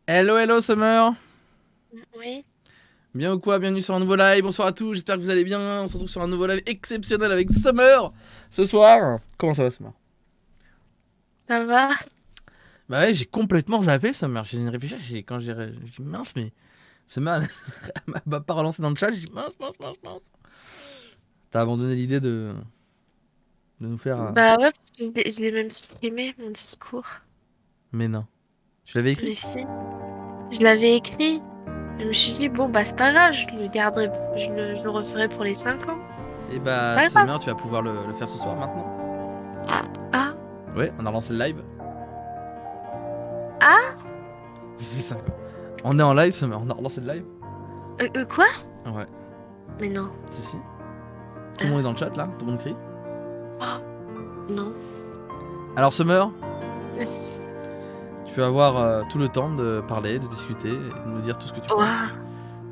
Hello, hello Summer. Oui, Bien ou quoi? Bienvenue sur un nouveau live. Bonsoir à tous, j'espère que vous allez bien. On se retrouve sur un nouveau live exceptionnel avec Summer ce soir. Comment ça va Summer? ça va. Bah ouais, j'ai complètement zappé Summer. J'ai réfléchi, j'ai dit mince, mais Summer elle m'a pas relancé dans le chat. J'ai dit mince, mince, mince, mince. T'as abandonné l'idée de nous faire. Bah ouais, parce que je l'ai même supprimé, mon discours. Mais non. Tu l'avais écrit? Mais si, je l'avais écrit. Je me suis dit, bon, bah c'est pas grave, je le garderai, je le referai pour les 5 ans. Et C'est bah pas grave. Summer, tu vas pouvoir le faire ce soir maintenant. Ah, ah, Ouais, on a relancé le live. ah, Je dis ça quoi. On est en live Summer, on a relancé le live. quoi? Ouais, Mais non. si si. Tout le monde est Euh, dans le chat là, tout le monde crie. oh, non. Alors Summer, tu vas avoir tout le temps de parler, de discuter, et de nous dire tout ce que tu penses. Ouah,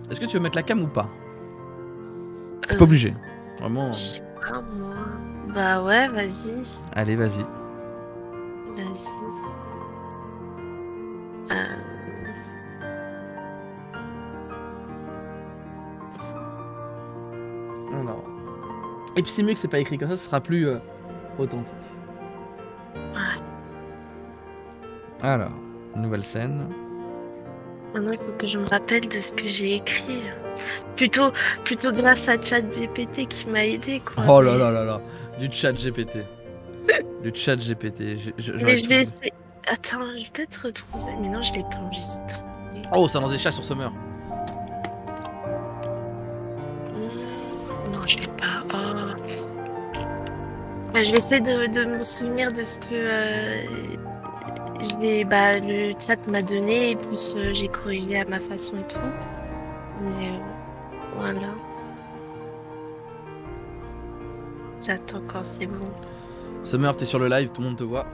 Est-ce que tu veux mettre la cam ou pas? T'es pas euh, obligé. Vraiment. je sais pas, moi. Bah ouais, vas-y, Allez, vas-y. vas-y. Euh, Alors. Et puis c'est mieux que c'est pas écrit, comme ça ce sera plus authentique. ouais. Alors, nouvelle scène. Maintenant, il faut que je me rappelle de ce que j'ai écrit. Plutôt, plutôt grâce à ChatGPT qui m'a aidé, quoi. Oh là là là là. Du chat GPT. Du chat GPT. Mais J'aurais je tout vais dit. essayer. Attends, je vais peut-être retrouver. Mais non, je l'ai pas enregistré. Oh, ça lance des chats sur Summer. Non, je l'ai pas. Oh. Bah, je vais essayer de me souvenir de ce que bah, le chat m'a donné et plus j'ai corrigé à ma façon et tout. Mais voilà. J'attends quand c'est bon. Summer, t'es sur le live, tout le monde te voit.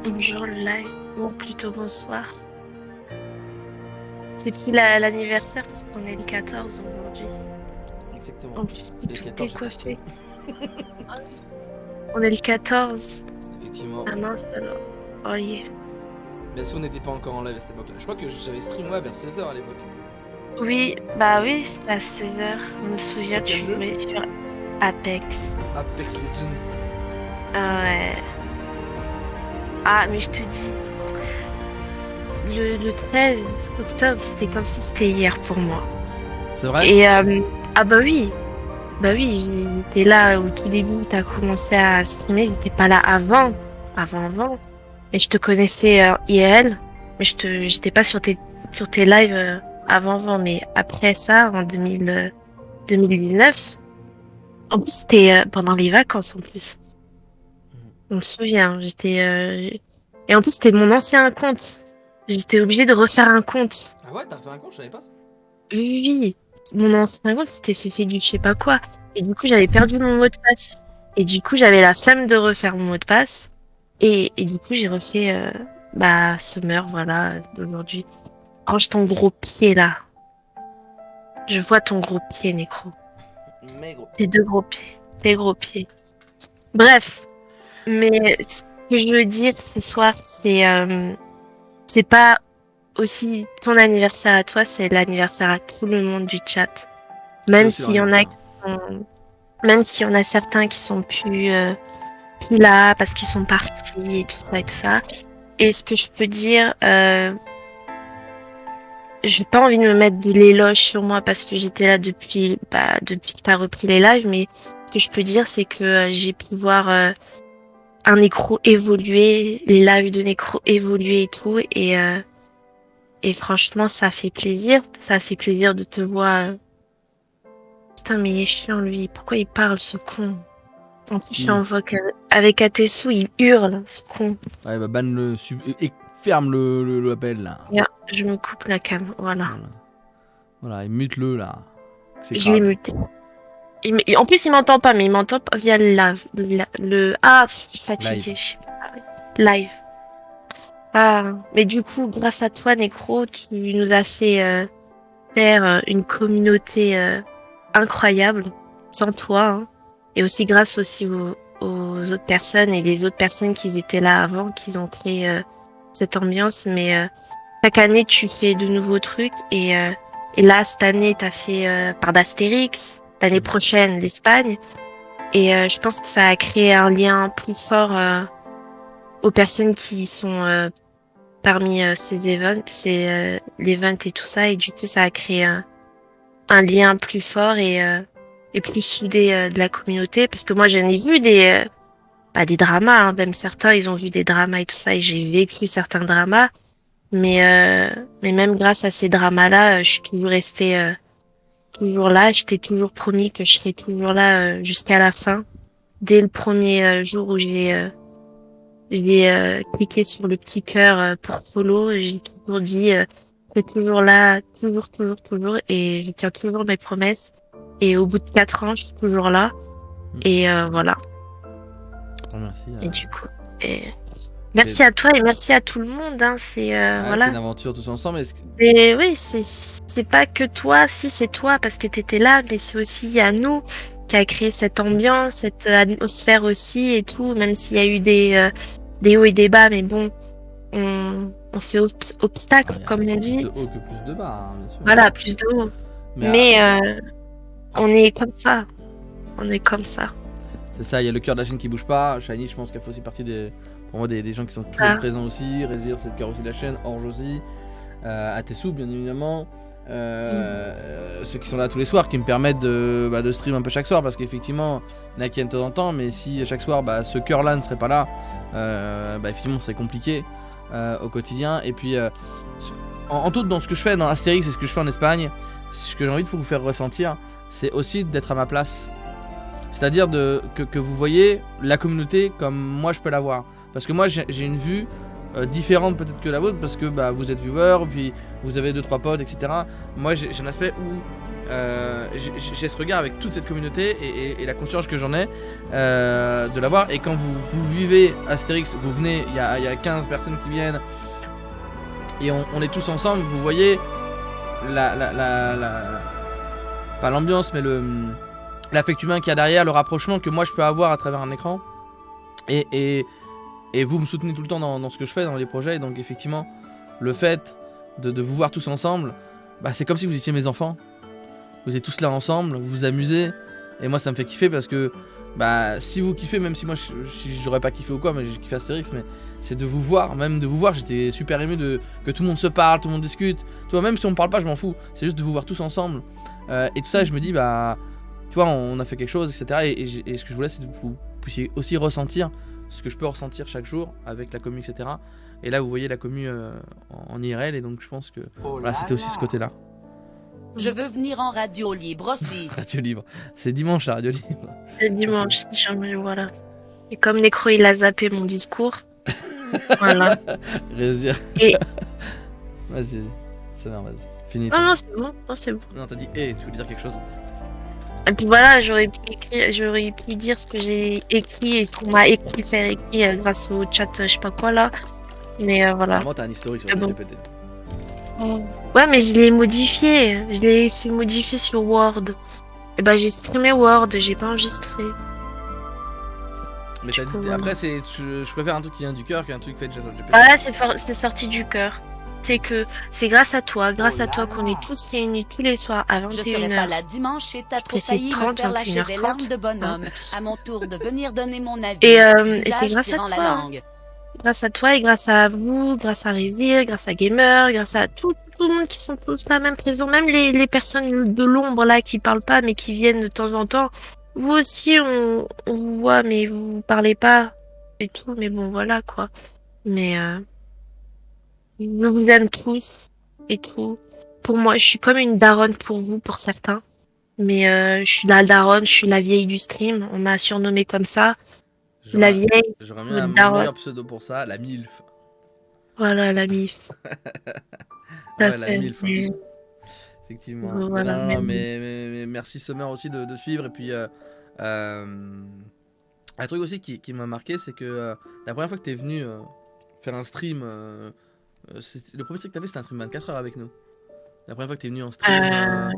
Bonjour le live. Ou plutôt bonsoir. C'est plus l'anniversaire parce qu'on est le 14 aujourd'hui. Exactement. En plus, Et le tout est 14, j'ai pas stream. coiffé. On est le 14. Effectivement. Ah mince alors. Oh yeah. Mais si on n'était pas encore en live à cette époque-là. Je crois que j'avais stream moi vers 16h à l'époque. Oui, bah oui, c'est à 16 h. Je me souviens, Sur quel tu jeu? jouais sur Apex. Apex Legends. Ah ouais. Ah, mais je te dis, le 13 octobre, c'était comme si c'était hier pour moi. C'est vrai? Et ah bah oui. Bah oui, j'étais là au tout début où t'as commencé à streamer, j'étais pas là avant. Et je te connaissais IRL, mais j'étais pas sur tes lives avant, mais après ça, en 2019, en plus c'était pendant les vacances en plus. On me souvient, et en plus c'était mon ancien compte. J'étais obligée de refaire un compte. Ah ouais, t'as fait un compte, je savais pas ça. Oui, mon ancien compte c'était fait du je sais pas quoi. Et du coup j'avais perdu mon mot de passe. Et du coup j'avais la flemme de refaire mon mot de passe. Et du coup j'ai refait bah Summer, voilà, d'aujourd'hui. Range ton gros pied là. Je vois ton gros pied, Nécro. Mais gros. Tes deux gros pieds. Tes gros pieds. Bref, mais ce que je veux dire ce soir, c'est pas aussi ton anniversaire à toi, c'est l'anniversaire à tout le monde du chat. C'est Même aussi leur s'il y en a anniversaire. qui sont, même s'il y en a certains qui sont plus là parce qu'ils sont partis et tout ça et tout ça. Et ce que je peux dire, j'ai pas envie de me mettre de l'éloge sur moi parce que j'étais là depuis que t'as repris les lives, mais ce que je peux dire, c'est que j'ai pu voir un nécro évoluer, les lives de nécro évoluer et tout, et franchement, ça fait plaisir. Ça fait plaisir de te voir. Putain, mais il est chiant, lui. Pourquoi il parle, ce con? En plus, je suis Qui? en voc avec Atesu, il hurle, ce con. Ouais, bah banne le. Et ferme le appel là. Regarde, je me coupe la cam, voilà. Voilà. Voilà, et mute-le là. C'est Je l'ai grave. muté. En plus, il m'entend pas, mais il m'entend via Ah, je suis Live. fatiguée, je sais pas parler. Live. Ah, mais du coup, grâce à toi, Necro, tu nous as fait faire une communauté incroyable. Sans toi, hein. Et aussi grâce aussi aux autres personnes et les autres personnes qui étaient là avant, qui ont créé cette ambiance. Mais chaque année, tu fais de nouveaux trucs. Et là, cette année, tu as fait par d'Astérix. L'année prochaine, l'Espagne. Et je pense que ça a créé un lien plus fort aux personnes qui sont parmi ces events, l'event et tout ça. Et du coup, ça a créé un lien plus fort et plus soudé de la communauté. Parce que moi, j'en ai vu des dramas, hein, même certains, ils ont vu des dramas et tout ça. Et j'ai vécu certains dramas. Mais même grâce à ces dramas-là, je suis toujours restée toujours là. Je t'ai toujours promis que je serais toujours là jusqu'à la fin. Dès le premier jour où j'ai cliqué sur le petit cœur pour follow, j'ai toujours dit je serai toujours là, toujours, toujours, toujours. Et je tiens toujours mes promesses. Et au bout de 4 ans, je suis toujours là. Et voilà. Merci. Et du coup, merci à toi et merci à tout le monde. Hein. C'est C'est voilà. une aventure tous ensemble. Oui, c'est pas que toi. Si c'est toi parce que t'étais là, mais c'est aussi à nous qui a créé cette ambiance, cette atmosphère aussi et tout. Même s'il y a eu des hauts et des bas, mais bon, on fait obstacle comme on dit. Plus de haut que plus de bas, hein, bien sûr. Voilà, plus de haut. Mais on est comme ça. On est comme ça. C'est ça, il y a le cœur de la chaîne qui bouge pas. Shiny, je pense qu'elle fait aussi partie pour moi des gens qui sont toujours présents aussi. Rézir, c'est le cœur aussi de la chaîne. Orge aussi. Atessou, bien évidemment. Ceux qui sont là tous les soirs, qui me permettent de stream un peu chaque soir. Parce qu'effectivement, il y en a qui viennent de temps en temps. Mais si chaque soir, ce cœur-là ne serait pas là, effectivement, ce serait compliqué au quotidien. Et puis, en tout, dans ce que je fais dans Astérix et ce que je fais en Espagne, ce que j'ai envie de vous faire ressentir, c'est aussi d'être à ma place. C'est-à-dire que vous voyez la communauté comme moi je peux la voir. Parce que moi j'ai une vue différente peut-être que la vôtre, parce que vous êtes viewer, puis vous avez 2-3 potes, etc. Moi j'ai un aspect où j'ai ce regard avec toute cette communauté et la conscience que j'en ai de la voir. Et quand vous vivez Astérix, vous venez, il y a 15 personnes qui viennent et on est tous ensemble, vous voyez pas l'ambiance, mais l'affect humain qu'il y a derrière, le rapprochement que moi je peux avoir à travers un écran. Et vous me soutenez tout le temps dans ce que je fais, dans les projets. Et donc effectivement, le fait de vous voir tous ensemble, c'est comme si vous étiez mes enfants. Vous êtes tous là ensemble, vous vous amusez. Et moi ça me fait kiffer parce que si vous kiffez, même si moi j'aurais pas kiffé ou quoi, mais j'ai kiffé Astérix, mais c'est de vous voir, j'étais super ému que tout le monde se parle, tout le monde discute. Tu vois, même si on me parle pas, je m'en fous. C'est juste de vous voir tous ensemble. Et tout ça, je me dis, tu vois, on a fait quelque chose, etc. Et ce que je voulais, c'est que vous puissiez aussi ressentir ce que je peux ressentir chaque jour avec la commu, etc. Et là, vous voyez la commu en IRL, et donc je pense que voilà, c'était aussi ce côté-là. Je veux venir en radio libre aussi. Radio libre. C'est dimanche, la radio libre. C'est dimanche, voilà. Et comme Necro, il a zappé mon discours. Voilà. Et... Vas-y. C'est bien, vas-y. Fini. Non, c'est bon. Non, c'est bon. Non, t'as dit, tu voulais dire quelque chose? Et puis voilà, j'aurais pu dire ce que j'ai écrit et ce qu'on m'a écrit, faire écrit grâce au chat, je sais pas quoi là. Mais voilà. Moi, t'as un historique sur le GPT. Ouais, mais je l'ai modifié. Je l'ai fait modifier sur Word. Et j'ai supprimé Word, j'ai pas enregistré. Mais après, je préfère un truc qui vient du cœur qu'un truc fait de GPT. Voilà, c'est sorti du cœur. C'est que c'est grâce à toi qu'on est tous réunis tous les soirs à 21h. Je serai pas là dimanche et t'as trop failli me faire lâcher des larmes de bonhomme. À mon tour de venir donner mon avis. Et c'est grâce à toi. Grâce à toi et grâce à vous, grâce à Rézir, grâce à Gamer, grâce à tout le monde qui sont tous là, même présents, même les personnes de l'ombre là qui parlent pas mais qui viennent de temps en temps. Vous aussi, on vous voit mais vous parlez pas et tout, mais bon voilà quoi. Mais je vous aime tous et tout. Pour moi, je suis comme une daronne pour vous, pour certains. Mais je suis la daronne, je suis la vieille du stream. On m'a surnommée comme ça. La vieille. J'aurais mis un meilleur pseudo pour ça, la MILF. Voilà, la MILF. Ouais, la MILF. Mais... Effectivement. Voilà, non, mais merci Summer aussi de suivre. Et puis, un truc aussi qui m'a marqué, c'est que la première fois que t'es venu faire un stream, le premier truc que t'as fait, c'était un stream 24 heures avec nous. La première fois que t'es venu en stream,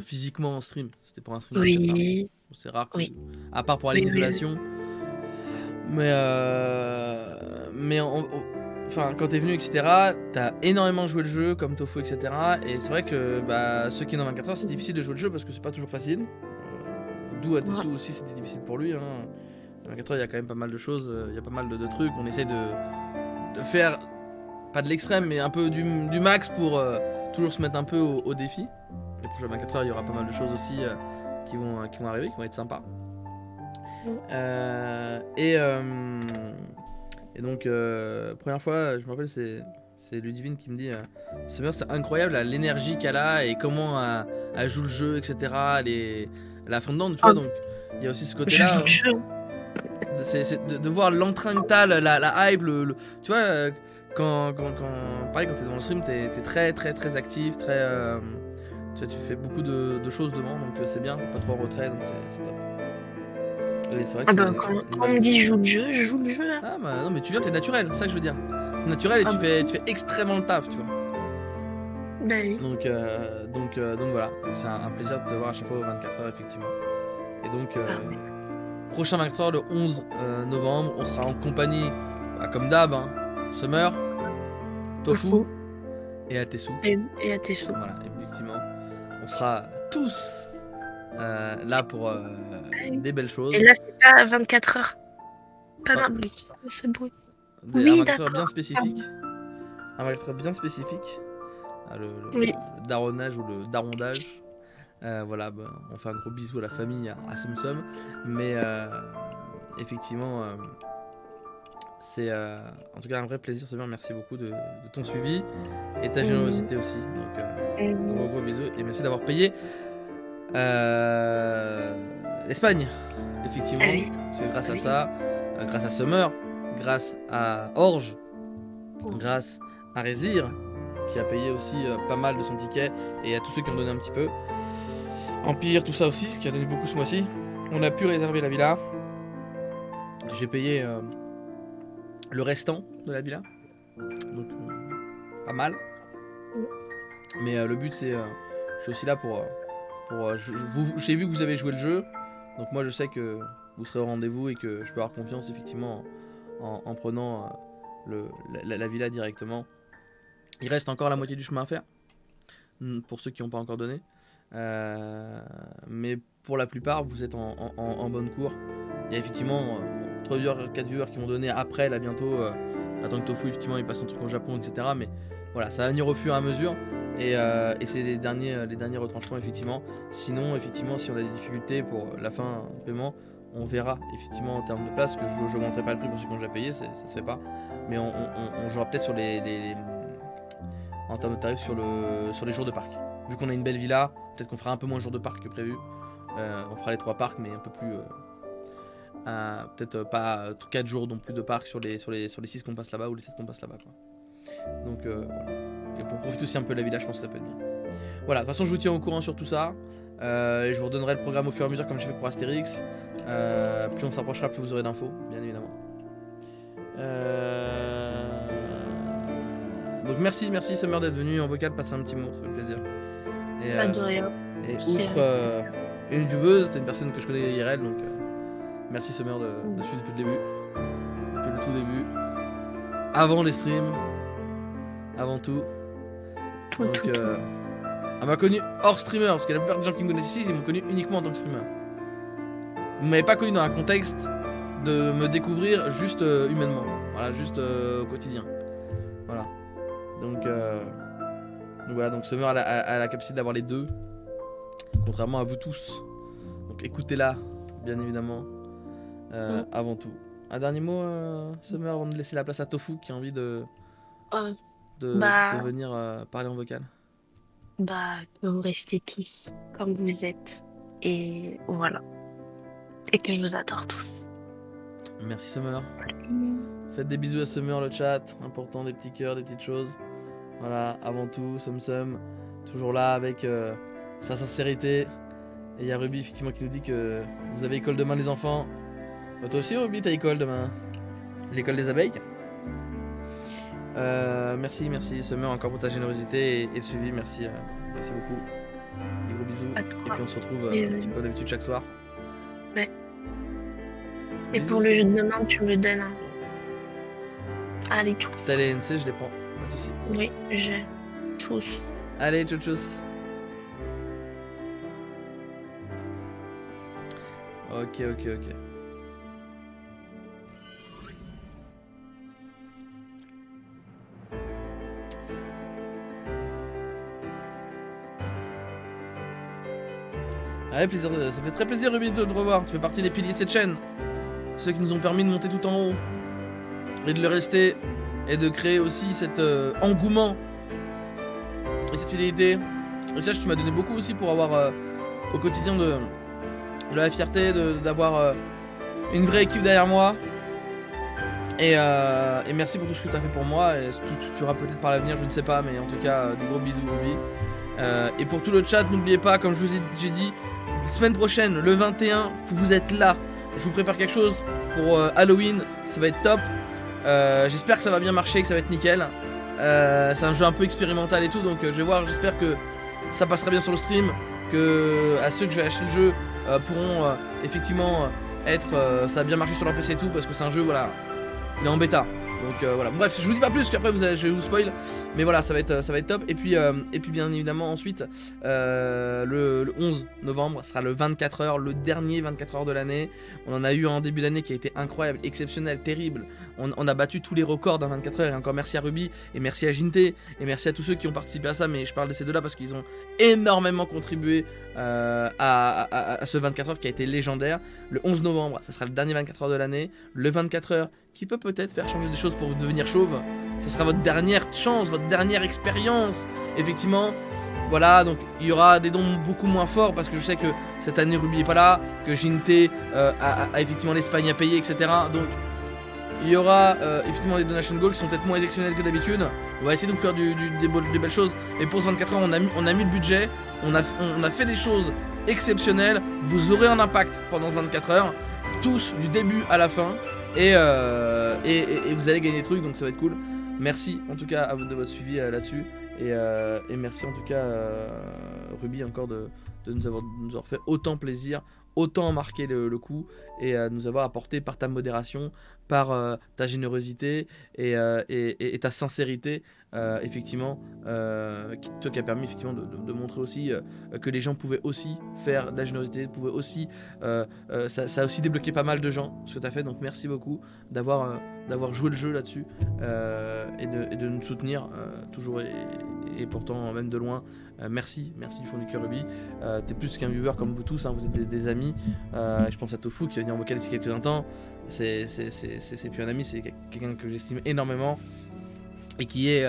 physiquement en stream, c'était pour un stream. Oui. C'est rare. Oui. À part pour aller à l'isolation. Mais enfin, quand t'es venu, etc., t'as énormément joué le jeu, comme Tofu, etc. Et c'est vrai que ceux qui ont 24 heures, c'est difficile de jouer le jeu parce que c'est pas toujours facile. D'où Atesu aussi, c'était difficile pour lui. 24 heures, il y a quand même pas mal de choses, il y a pas mal de trucs. On essaie de faire, pas de l'extrême, mais un peu du max pour toujours se mettre un peu au défi. Les prochaines 24 heures, il y aura pas mal de choses aussi qui vont arriver, qui vont être sympas. Et donc, première fois, je me rappelle, c'est Ludivine qui me dit Summer, c'est incroyable l'énergie qu'elle a et comment elle joue le jeu, etc. Elle a fond dedans, tu vois, donc il y a aussi ce côté-là. C'est de voir l'entrain que t'as, la hype, tu vois, pareil, quand t'es dans le stream, t'es très très très actif, très. Tu fais beaucoup de choses devant, donc c'est bien, t'es pas trop en retrait, donc c'est top. Et c'est vrai que quand on me dit joue le jeu, je joue le jeu. Hein. Ah bah non, mais tu viens, t'es naturel, c'est ça que je veux dire. T'es naturel et tu fais extrêmement le taf, tu vois. Bah oui. Donc voilà, c'est un plaisir de te voir à chaque fois aux 24 heures, effectivement. Et donc, prochain 24 heures, le 11 novembre, on sera en compagnie, comme d'hab, Summer, Tofu et Atesu. Et Atesu. Voilà, effectivement. On sera tous là pour des belles choses. Et là, c'est pas 24 heures. Pas n'importe quoi, ce bruit. Un 24 heures bien spécifique. Un 24 heures bien spécifique. Le daronnage ou le darondage. Voilà, on fait un gros bisou à la famille, à Sumsum. Mais effectivement, c'est en tout cas un vrai plaisir, Summer. Merci beaucoup de ton suivi et ta générosité aussi. Donc, gros bisous et merci d'avoir payé l'Espagne, effectivement. Parce que grâce à ça, grâce à Summer, grâce à Orge, grâce à Rézir, qui a payé aussi pas mal de son ticket, et à tous ceux qui ont donné un petit peu. Empire, tout ça aussi, qui a donné beaucoup ce mois-ci. On a pu réserver la villa. J'ai payé le restant de la villa. Donc, pas mal. Mais le but, c'est... je suis aussi là pour j'ai vu que vous avez joué le jeu. Donc moi, je sais que vous serez au rendez-vous et que je peux avoir confiance, effectivement, en prenant la villa directement. Il reste encore la moitié du chemin à faire. Pour ceux qui n'ont pas encore donné. Mais pour la plupart, vous êtes en bonne cour. Il y a effectivement 3 viewers, 4 viewers qui vont donner après, là bientôt. Attends que Tofu, effectivement, il passe son truc au Japon, etc. Mais voilà, ça va venir au fur et à mesure. Et c'est les derniers retranchements, effectivement. Sinon, effectivement, si on a des difficultés pour la fin du paiement, on verra, effectivement, en termes de place, que je n'augmenterai pas le prix pour ceux qui ont déjà payé, ça se fait pas. Mais on jouera peut-être sur en termes de tarifs sur les jours de parc. Vu qu'on a une belle villa, peut-être qu'on fera un peu moins de jours de parc que prévu. On fera les 3 parcs, mais un peu plus... peut-être pas 4 jours non plus de parc sur les 6 qu'on passe là-bas ou les 7 qu'on passe là-bas, quoi. Donc voilà. Et pour profiter aussi un peu de la villa, je pense que ça peut être bien. Voilà, de toute façon je vous tiens au courant sur tout ça. Et je vous redonnerai le programme au fur et à mesure comme j'ai fait pour Astérix. Plus on s'approchera, plus vous aurez d'infos, bien évidemment. Donc merci Summer d'être venu en vocal, passer un petit mot, ça fait plaisir. Et, pas de rien. Et outre une vieweuse, c'était une personne que je connais IRL, donc merci Summer de suivre depuis le début. Depuis le tout début. Avant les streams. Avant tout. Donc elle m'a connu hors streamer, parce que la plupart des gens qui me connaissent ici, ils m'ont connu uniquement en tant que streamer. Vous m'avez pas connu dans un contexte de me découvrir juste humainement. Voilà, juste au quotidien. Voilà. Donc voilà, donc Summer a la capacité d'avoir les deux. Contrairement à vous tous. Donc écoutez-la, bien évidemment. Avant tout. Un dernier mot, Summer, avant de laisser la place à Tofu qui a envie de venir parler en vocal. Que vous restez tous comme vous êtes. Et voilà. Et que je vous adore tous. Merci Summer. Faites des bisous à Summer, le chat. Important, des petits cœurs, des petites choses. Voilà, avant tout, Sum, toujours là avec sa sincérité. Et il y a Ruby effectivement qui nous dit que vous avez école demain les enfants. Toi aussi Ruby, t'as école demain. L'école des abeilles. Merci Summer encore pour ta générosité et le suivi, merci beaucoup. Des gros bisous. Et puis on se retrouve comme d'habitude chaque soir. Ouais. Et pour le jeu de demain, tu me donnes Allez, tous. T'as les NC, je les prends. Pas de soucis. Oui, j'ai tous. Allez, tchou-tchous. Ok. Allez, plaisir, ça fait très plaisir Ruby de te revoir. Tu fais partie des piliers de cette chaîne. Ceux qui nous ont permis de monter tout en haut. Et de le rester. Et de créer aussi cet engouement. Et cette fidélité. Et ça, tu m'as donné beaucoup aussi pour avoir au quotidien de la fierté d'avoir une vraie équipe derrière moi. Et merci pour tout ce que tu as fait pour moi. Et tout ce que tu feras peut-être par l'avenir, je ne sais pas. Mais en tout cas, des gros bisous Ruby. Et pour tout le chat, n'oubliez pas, comme je vous ai dit, semaine prochaine, le 21, vous êtes là. Je vous prépare quelque chose pour Halloween, ça va être top. J'espère que ça va bien marcher, que ça va être nickel. C'est un jeu un peu expérimental et tout, donc je vais voir, j'espère que ça passera bien sur le stream. Que à ceux que je vais acheter le jeu pourront effectivement être... ça va bien marcher sur leur PC et tout, parce que c'est un jeu, voilà, il est en bêta. Donc voilà, bref, je vous dis pas plus qu'après je vais vous spoil. Mais voilà, ça va être top. Et puis bien évidemment ensuite le 11 novembre sera le 24h, le dernier 24h de l'année. On en a eu un début d'année qui a été incroyable, exceptionnel, terrible. On a battu tous les records d'un 24h. Et encore merci à Ruby, et merci à Jinte, et merci à tous ceux qui ont participé à ça. Mais je parle de ces deux-là parce qu'ils ont énormément contribué à ce 24h qui a été légendaire. Le 11 novembre, ça sera le dernier 24h de l'année. Le 24h qui peut peut-être faire changer des choses pour devenir chauve. Ce sera votre dernière chance, votre dernière expérience. Effectivement, voilà, donc il y aura des dons beaucoup moins forts parce que je sais que cette année Ruby est pas là, que Jinte a effectivement l'Espagne à payer, etc. Donc il y aura effectivement des donation goals qui sont peut-être moins exceptionnels que d'habitude. On va essayer de vous faire des belles choses. Et pour ce 24 heures, on a mis le budget, on a fait des choses exceptionnelles. Vous aurez un impact pendant ce 24 heures, tous du début à la fin. Et vous allez gagner des trucs, donc ça va être cool. Merci en tout cas à vous de votre suivi là-dessus. Et merci en tout cas Ruby encore de nous avoir fait autant plaisir, autant marquer le coup, et nous avoir apporté par ta modération, par ta générosité et ta sincérité, effectivement, qui a permis effectivement de montrer aussi que les gens pouvaient aussi faire de la générosité, pouvaient aussi, ça a aussi débloqué pas mal de gens ce que tu as fait, donc merci beaucoup d'avoir joué le jeu là-dessus, et de nous soutenir toujours et pourtant même de loin. Merci du fond du cœur Ruby. T'es plus qu'un viewer comme vous tous, hein, vous êtes des amis. Je pense à Tofu qui est venu en vocal ici quelques instants. C'est plus un ami, c'est quelqu'un que j'estime énormément et qui est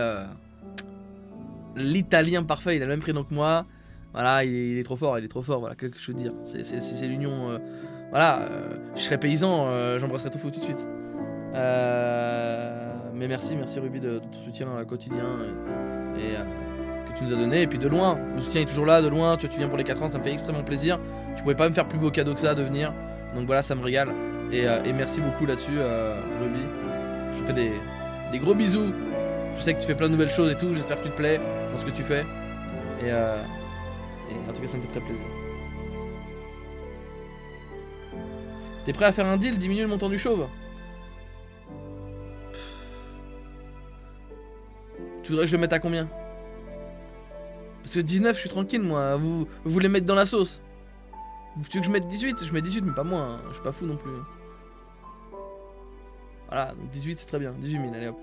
l'italien parfait. Il a le même prénom que moi. Voilà, il est trop fort, voilà, qu'est-ce que je veux dire. C'est l'union. Voilà, je serais paysan, j'embrasserais Tofu tout de suite. Mais merci Ruby de ton soutien quotidien et que tu nous as donné. Et puis de loin, le soutien est toujours là, de loin. Tu viens pour les 4 ans, ça me fait extrêmement plaisir. Tu pouvais pas me faire plus beau cadeau que ça de venir. Donc voilà, ça me régale. Et merci beaucoup là-dessus, Ruby. Je te fais des gros bisous. Je sais que tu fais plein de nouvelles choses et tout. J'espère que tu te plais dans ce que tu fais. Et en tout cas, ça me fait très plaisir. T'es prêt à faire un deal, diminuer le montant du chauve? Tu voudrais que je le mette à combien? Parce que 19, je suis tranquille, moi. Vous voulez mettre dans la sauce? Tu veux que je mette 18? Je mets 18, mais pas moins. Hein. Je suis pas fou non plus. Voilà, donc 18, c'est très bien. 18 000, allez hop.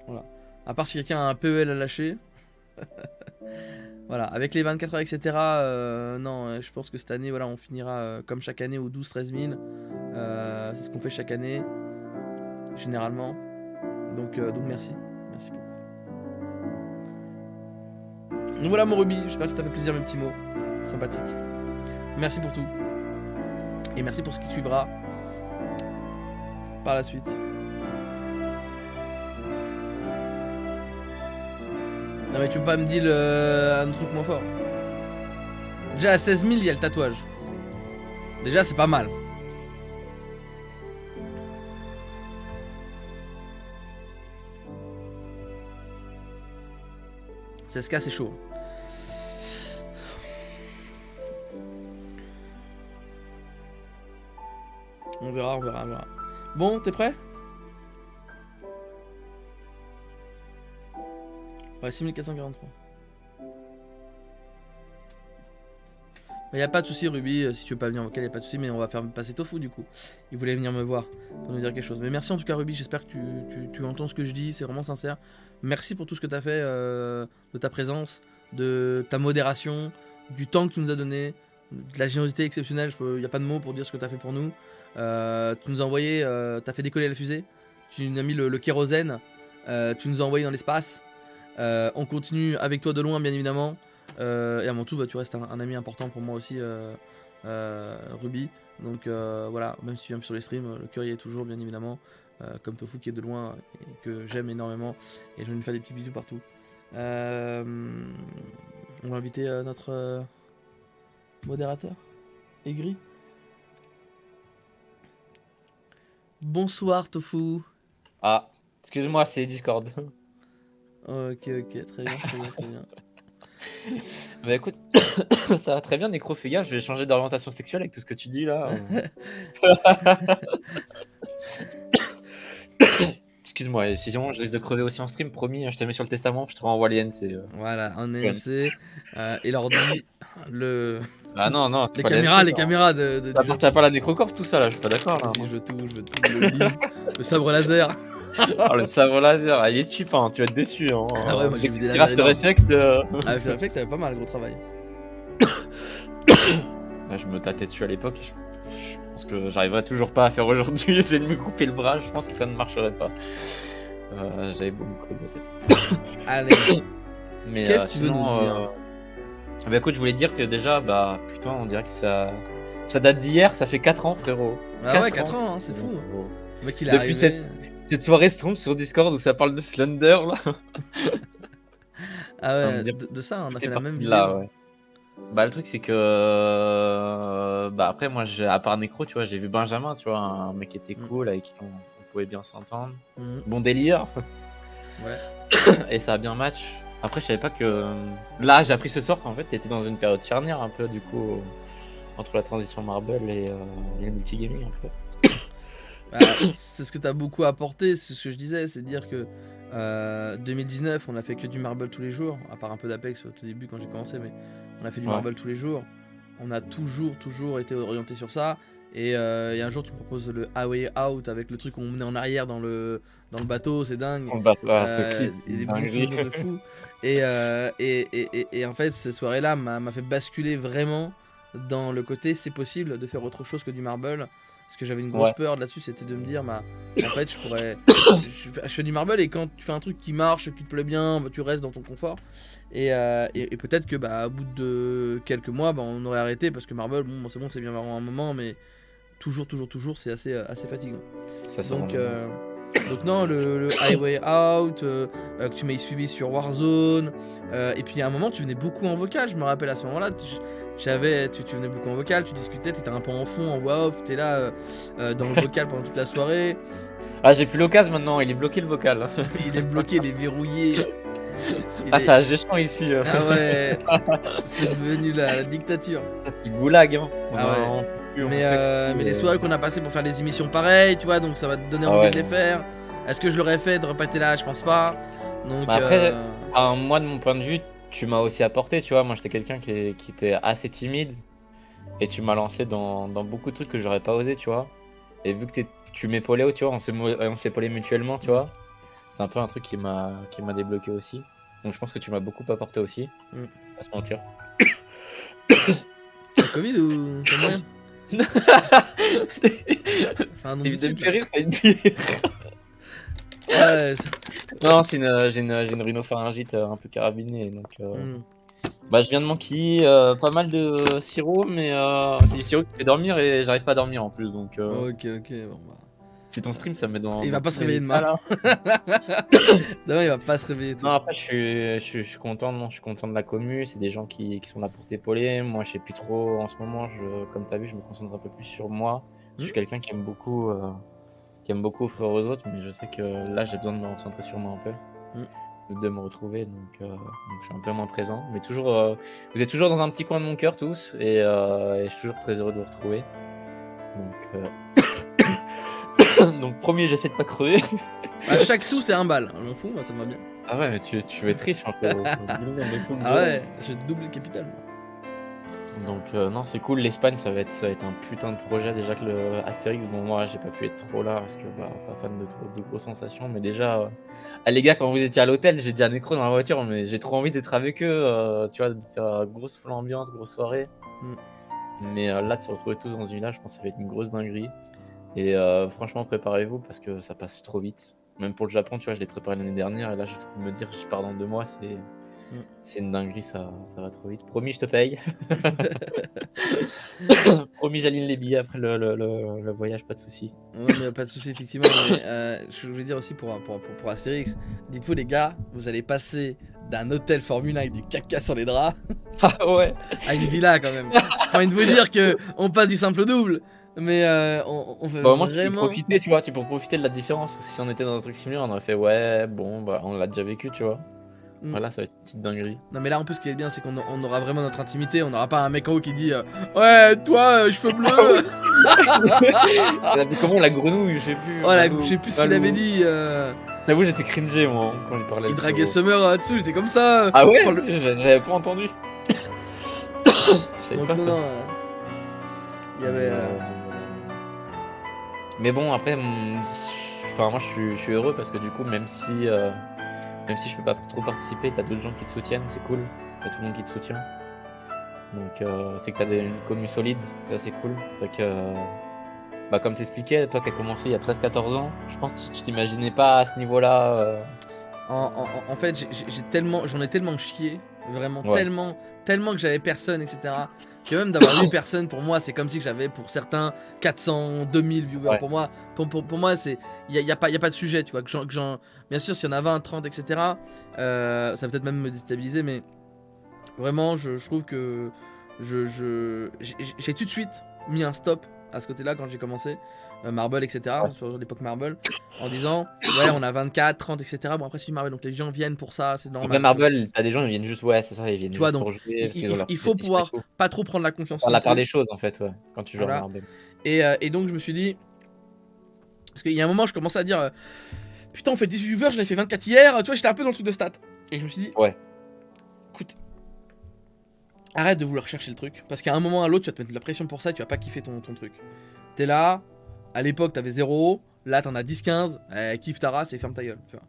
Voilà. À part si quelqu'un a un PEL à lâcher. Voilà, avec les 24 heures, etc. Non, je pense que cette année, voilà, on finira comme chaque année aux 12-13 000. C'est ce qu'on fait chaque année. Généralement. Donc merci. Merci beaucoup. Donc voilà mon Ruby, j'espère que ça t'a fait plaisir mes petits mots. Sympathique. Merci pour tout. Et merci pour ce qui suivra par la suite. Non mais tu peux pas me dire un truc moins fort. Déjà à 16 000 il y a le tatouage. Déjà c'est pas mal. CSK c'est chaud. On verra. Bon, t'es prêt? Ouais, 6443. Il n'y a pas de souci, Ruby, si tu veux pas venir en vocal, il n'y a pas de souci, mais on va faire passer Tofu du coup. Il voulait venir me voir pour nous dire quelque chose. Mais merci en tout cas, Ruby, j'espère que tu entends ce que je dis, c'est vraiment sincère. Merci pour tout ce que tu as fait, de ta présence, de ta modération, du temps que tu nous as donné, de la générosité exceptionnelle. Il n'y a pas de mots pour dire ce que tu as fait pour nous. Tu nous as envoyé, tu as fait décoller la fusée, tu nous as mis le kérosène, tu nous as envoyé dans l'espace. On continue avec toi de loin, bien évidemment. Et avant tout, bah, tu restes un ami important pour moi aussi, Ruby. Donc voilà, même si tu viens sur les streams, le cœur y est toujours, bien évidemment. Comme Tofu qui est de loin et que j'aime énormément. Et je vais lui faire des petits bisous partout. On va inviter notre modérateur, Aigri. Bonsoir, Tofu. Ah, excuse-moi, c'est Discord. Ok, très bien, très bien. Bah écoute, ça va très bien, Necro, fais gaffe, je vais changer d'orientation sexuelle avec tout ce que tu dis là. Excuse-moi, et sinon je risque de crever aussi en stream, promis, je te mets sur le testament, je te renvoie les NC. Voilà, un NC, et l'ordi, Ah non, c'est les pas caméras, NC, les caméras de ça appartient pas à la Necrocorp tout ça là, je suis pas d'accord là. Si, je veux tout, le lit, le sabre laser. Oh, le sabre laser, il est cheap, hein, tu vas être déçu. Hein. Ah ouais, moi j'ai vu des lasers. lasers énormes. Reflect. Ah, After Effects, t'avais pas mal, gros travail. Là, je me tâtais dessus à l'époque, je pense que j'arriverai toujours pas à faire aujourd'hui, essayer de me couper le bras, je pense que ça ne marcherait pas. J'avais beau me creuser la tête. Allez, mais qu'est-ce que tu veux sinon, nous dire? Bah écoute, je voulais dire que déjà, bah putain, on dirait que ça date d'hier, ça fait 4 ans, frérot. Ah ouais, 4 ans, hein, c'est fou. Le mec, il est Depuis arrivé. cette soirée Stromp sur Discord où ça parle de Slender là. Ah ouais, dire, de ça, on a fait la parti même de vidéo. là, ouais. Bah le truc c'est que bah après moi à part Necro, tu vois, j'ai vu Benjamin, tu vois, un mec qui était cool, avec qui on pouvait bien s'entendre. Bon délire. Ouais. Et ça a bien match. Après je savais pas que là j'ai appris ce soir qu'en fait t'étais dans une période charnière un peu du coup entre la transition Marble et le multigaming un peu. Bah, c'est ce que t'as beaucoup apporté, c'est ce que je disais, c'est de dire que 2019 on a fait que du Marble tous les jours, à part un peu d'Apex au tout début quand j'ai commencé, mais on a fait du Marble tous les jours. On a toujours été orienté sur ça. Et un jour tu me proposes le Highway Out avec le truc qu'on menait en arrière dans le bateau, c'est dingue. Ce clip, et des bons souvenirs de fou. Et en fait cette soirée là m'a fait basculer vraiment dans le côté c'est possible de faire autre chose que du Marble. Parce que j'avais une grosse peur là-dessus, c'était de me dire, bah, en fait, je fais du Marble et quand tu fais un truc qui marche, qui te plaît bien, bah, tu restes dans ton confort. Et peut-être que, bah, au bout de quelques mois, bah, on aurait arrêté parce que Marble, bon, c'est bon, c'est bien marrant un moment, mais toujours, c'est assez fatigant. Donc non, le Highway Out, que tu m'as suivi sur Warzone, et puis à un moment, tu venais beaucoup en vocal, je me rappelle à ce moment-là. Tu venais beaucoup en vocal, tu discutais, t'étais un peu en fond, en voix off, t'étais là dans le vocal pendant toute la soirée. Ah, j'ai plus l'occasion maintenant, il est bloqué le vocal. Il est bloqué, il est verrouillé. C'est un gestion ici. Ah ouais, c'est devenu la dictature. C'est du goulag, hein. Ah ouais. Mais les soirées qu'on a passées pour faire des émissions pareilles, tu vois, donc ça va te donner envie de les faire. Est-ce que je l'aurais fait de repasser là? Je pense pas. Donc après, moi de mon point de vue, tu m'as aussi apporté, tu vois, moi j'étais quelqu'un qui était assez timide et tu m'as lancé dans beaucoup de trucs que j'aurais pas osé, tu vois. Et vu que tu m'épaulais, tu vois, on s'épaulait mutuellement, tu vois. C'est un peu un truc qui m'a débloqué aussi. Donc je pense que tu m'as beaucoup apporté aussi. Pas se mentir. T'as Covid ou t'as moyen? C'est un nom de me faire rire, ça va être pire. Ouais, non, j'ai une rhinopharyngite un peu carabinée, donc bah je viens de manquer pas mal de sirop, mais c'est du sirop qui fait dormir et j'arrive pas à dormir en plus, donc ok, bon bah. C'est ton stream, ça me met dans... Il va pas se réveiller demain. Non, il va pas se réveiller. Non, après je suis content, je suis content de la commu, c'est des gens qui sont là pour t'épauler. Moi je sais plus trop en ce moment, comme t'as vu, je me concentre un peu plus sur moi. Je suis quelqu'un qui aime beaucoup offrir aux autres, mais je sais que là j'ai besoin de me concentrer sur moi un peu, de me retrouver, donc je suis un peu moins présent. Mais toujours, vous êtes toujours dans un petit coin de mon cœur tous, et je suis toujours très heureux de vous retrouver. Donc, donc promis, j'essaie de pas crever. À chaque tout c'est un bal, on m'en fout, moi ça me va bien. Ah ouais, mais tu veux être riche, hein, faut de tout Ah ouais, je double le capital. Moi. Donc non, c'est cool. L'Espagne, ça va être un putain de projet. Déjà que le Astérix, bon, moi, j'ai pas pu être trop là parce que bah, pas fan de grosses sensations. Mais déjà, ah, les gars, quand vous étiez à l'hôtel, j'ai dit à Necro dans la voiture, mais j'ai trop envie d'être avec eux. Tu vois, de faire grosse full ambiance, grosse soirée. Mm. Mais là, de se retrouver tous dans une village, je pense que ça va être une grosse dinguerie. Et franchement, préparez-vous parce que ça passe trop vite. Même pour le Japon, tu vois, je l'ai préparé l'année dernière et là, je peux me dire, je pars dans 2 mois, c'est une dinguerie, ça va trop vite. Promis, je te paye. Promis, j'aligne les billets après le voyage, pas de soucis. Ouais, mais pas de soucis, effectivement. Mais je voulais dire aussi pour Astérix, dites-vous, les gars, vous allez passer d'un hôtel Formule 1 avec du caca sur les draps Ah ouais. à une villa quand même. J'ai envie de vous dire que on passe du simple au double. Mais on fait Bah, au moins, tu peux vraiment. profiter, tu vois, tu peux profiter de la différence. Si on était dans un truc similaire, on aurait fait, ouais, bon, bah, on l'a déjà vécu, tu vois. Mm. Voilà, ça va être une petite dinguerie. Non, mais là, en plus, ce qui est bien, c'est qu'on aura vraiment notre intimité. On n'aura pas un mec en haut qui dit ouais, toi, cheveux bleus. Ça fait comment la grenouille, je sais plus. Voilà, Malou, je sais plus ce qu'il Malou. avait dit. J'avoue, j'étais cringé, moi, quand il parlait Il de draguait ça. Summer dessous, j'étais comme ça. Ah ouais, Pour le- j'avais pas entendu. Je savais Donc, pas non, ça. non. Il y avait. Mais bon, après, enfin, moi, je suis heureux parce que du coup, même si je peux pas trop participer, t'as d'autres gens qui te soutiennent, c'est cool. T'as tout le monde qui te soutient. Donc, c'est que t'as une commu solide, ça c'est cool. C'est vrai que, bah, comme t'expliquais, toi qui as commencé il y a 13-14 ans, je pense que tu t'imaginais pas à ce niveau-là. En fait, j'en ai tellement chié, vraiment, Ouais. tellement que j'avais personne, etc. Que même d'avoir 8 personnes, pour moi, c'est comme si j'avais pour certains 400, 2000 viewers. Ouais. Pour moi, pour moi, il y a pas de sujet, tu vois. Bien sûr, s'il y en a 20, 30, etc., ça va peut-être même me déstabiliser, mais vraiment, je trouve que j'ai tout de suite mis un stop à ce côté-là quand j'ai commencé. Marble, etc. Ouais. Sur l'époque Marble, en disant ouais, on a 24, 30, etc. Bon, après, c'est du Marble, donc les gens viennent pour ça, c'est normal. Après Marble, t'as des gens, ils viennent juste, ouais, c'est ça, ils viennent Tu vois, juste donc pour jouer parce qu'ils ont leur il faut compétition et pouvoir tout. pas trop prendre la confiance Faire non la part plus. des choses, en fait, ouais, quand tu joues Voilà. à Marble. Et donc, je me suis dit, parce qu'il y a un moment, je commençais à dire putain, on fait 18 viewers, j'en ai fait 24 hier. Tu vois, j'étais un peu dans le truc de stats. Et je me suis dit, Ouais. écoute, arrête de vouloir chercher le truc. Parce qu'à un moment ou à l'autre, tu vas te mettre de la pression pour ça et tu vas pas kiffer ton truc. T'es là, à l'époque, t'avais 0. Là, t'en as 10-15. Kiffe ta race et ferme ta gueule. Tu vois.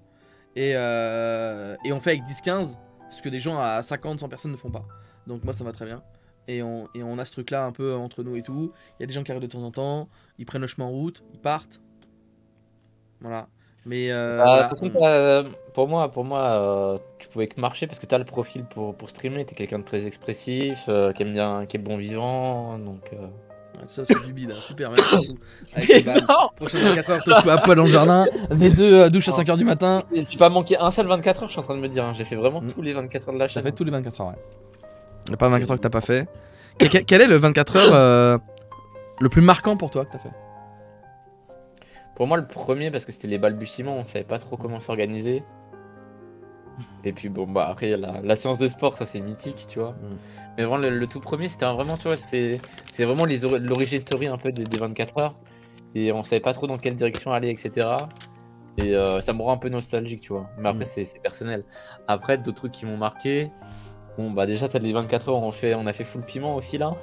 Et on fait avec 10-15 ce que des gens à 50-100 personnes ne font pas. Donc, moi, ça va très bien. Et on a ce truc là un peu entre nous et tout. Il y a des gens qui arrivent de temps en temps. Ils prennent le chemin en route. Ils partent. Voilà. Mais Bah, de voilà. toute façon, pour moi, tu pouvais que marcher parce que t'as le profil pour streamer. T'es quelqu'un de très expressif, qui aime bien, qui est bon vivant, donc. Ouais, ça, c'est du bide. Super, merci beaucoup. Avec les balles. Prochaine 24 heures, te à poil dans le jardin. V2, douche à 5h du matin. J'ai pas manqué un seul 24 heures, je suis en train de me dire. Hein. J'ai fait vraiment Mm. tous les 24 heures de la T'as chaîne. fait tous les 24 heures, ouais. Y'a pas 24 heures que t'as pas fait. Quel est le 24 heures le plus marquant pour toi que t'as fait? Pour moi, le premier, parce que c'était les balbutiements, on savait pas trop comment s'organiser. Et puis bon, bah après, la séance de sport, ça c'est mythique, tu vois. Mm. Mais vraiment, le tout premier, c'était vraiment, tu vois, c'est vraiment l'origin story un peu des 24 heures. Et on savait pas trop dans quelle direction aller, etc. Et ça me rend un peu nostalgique, tu vois. Mais après, c'est personnel. Après, d'autres trucs qui m'ont marqué. Bon, bah déjà, t'as les 24 heures, on a fait full piment aussi là.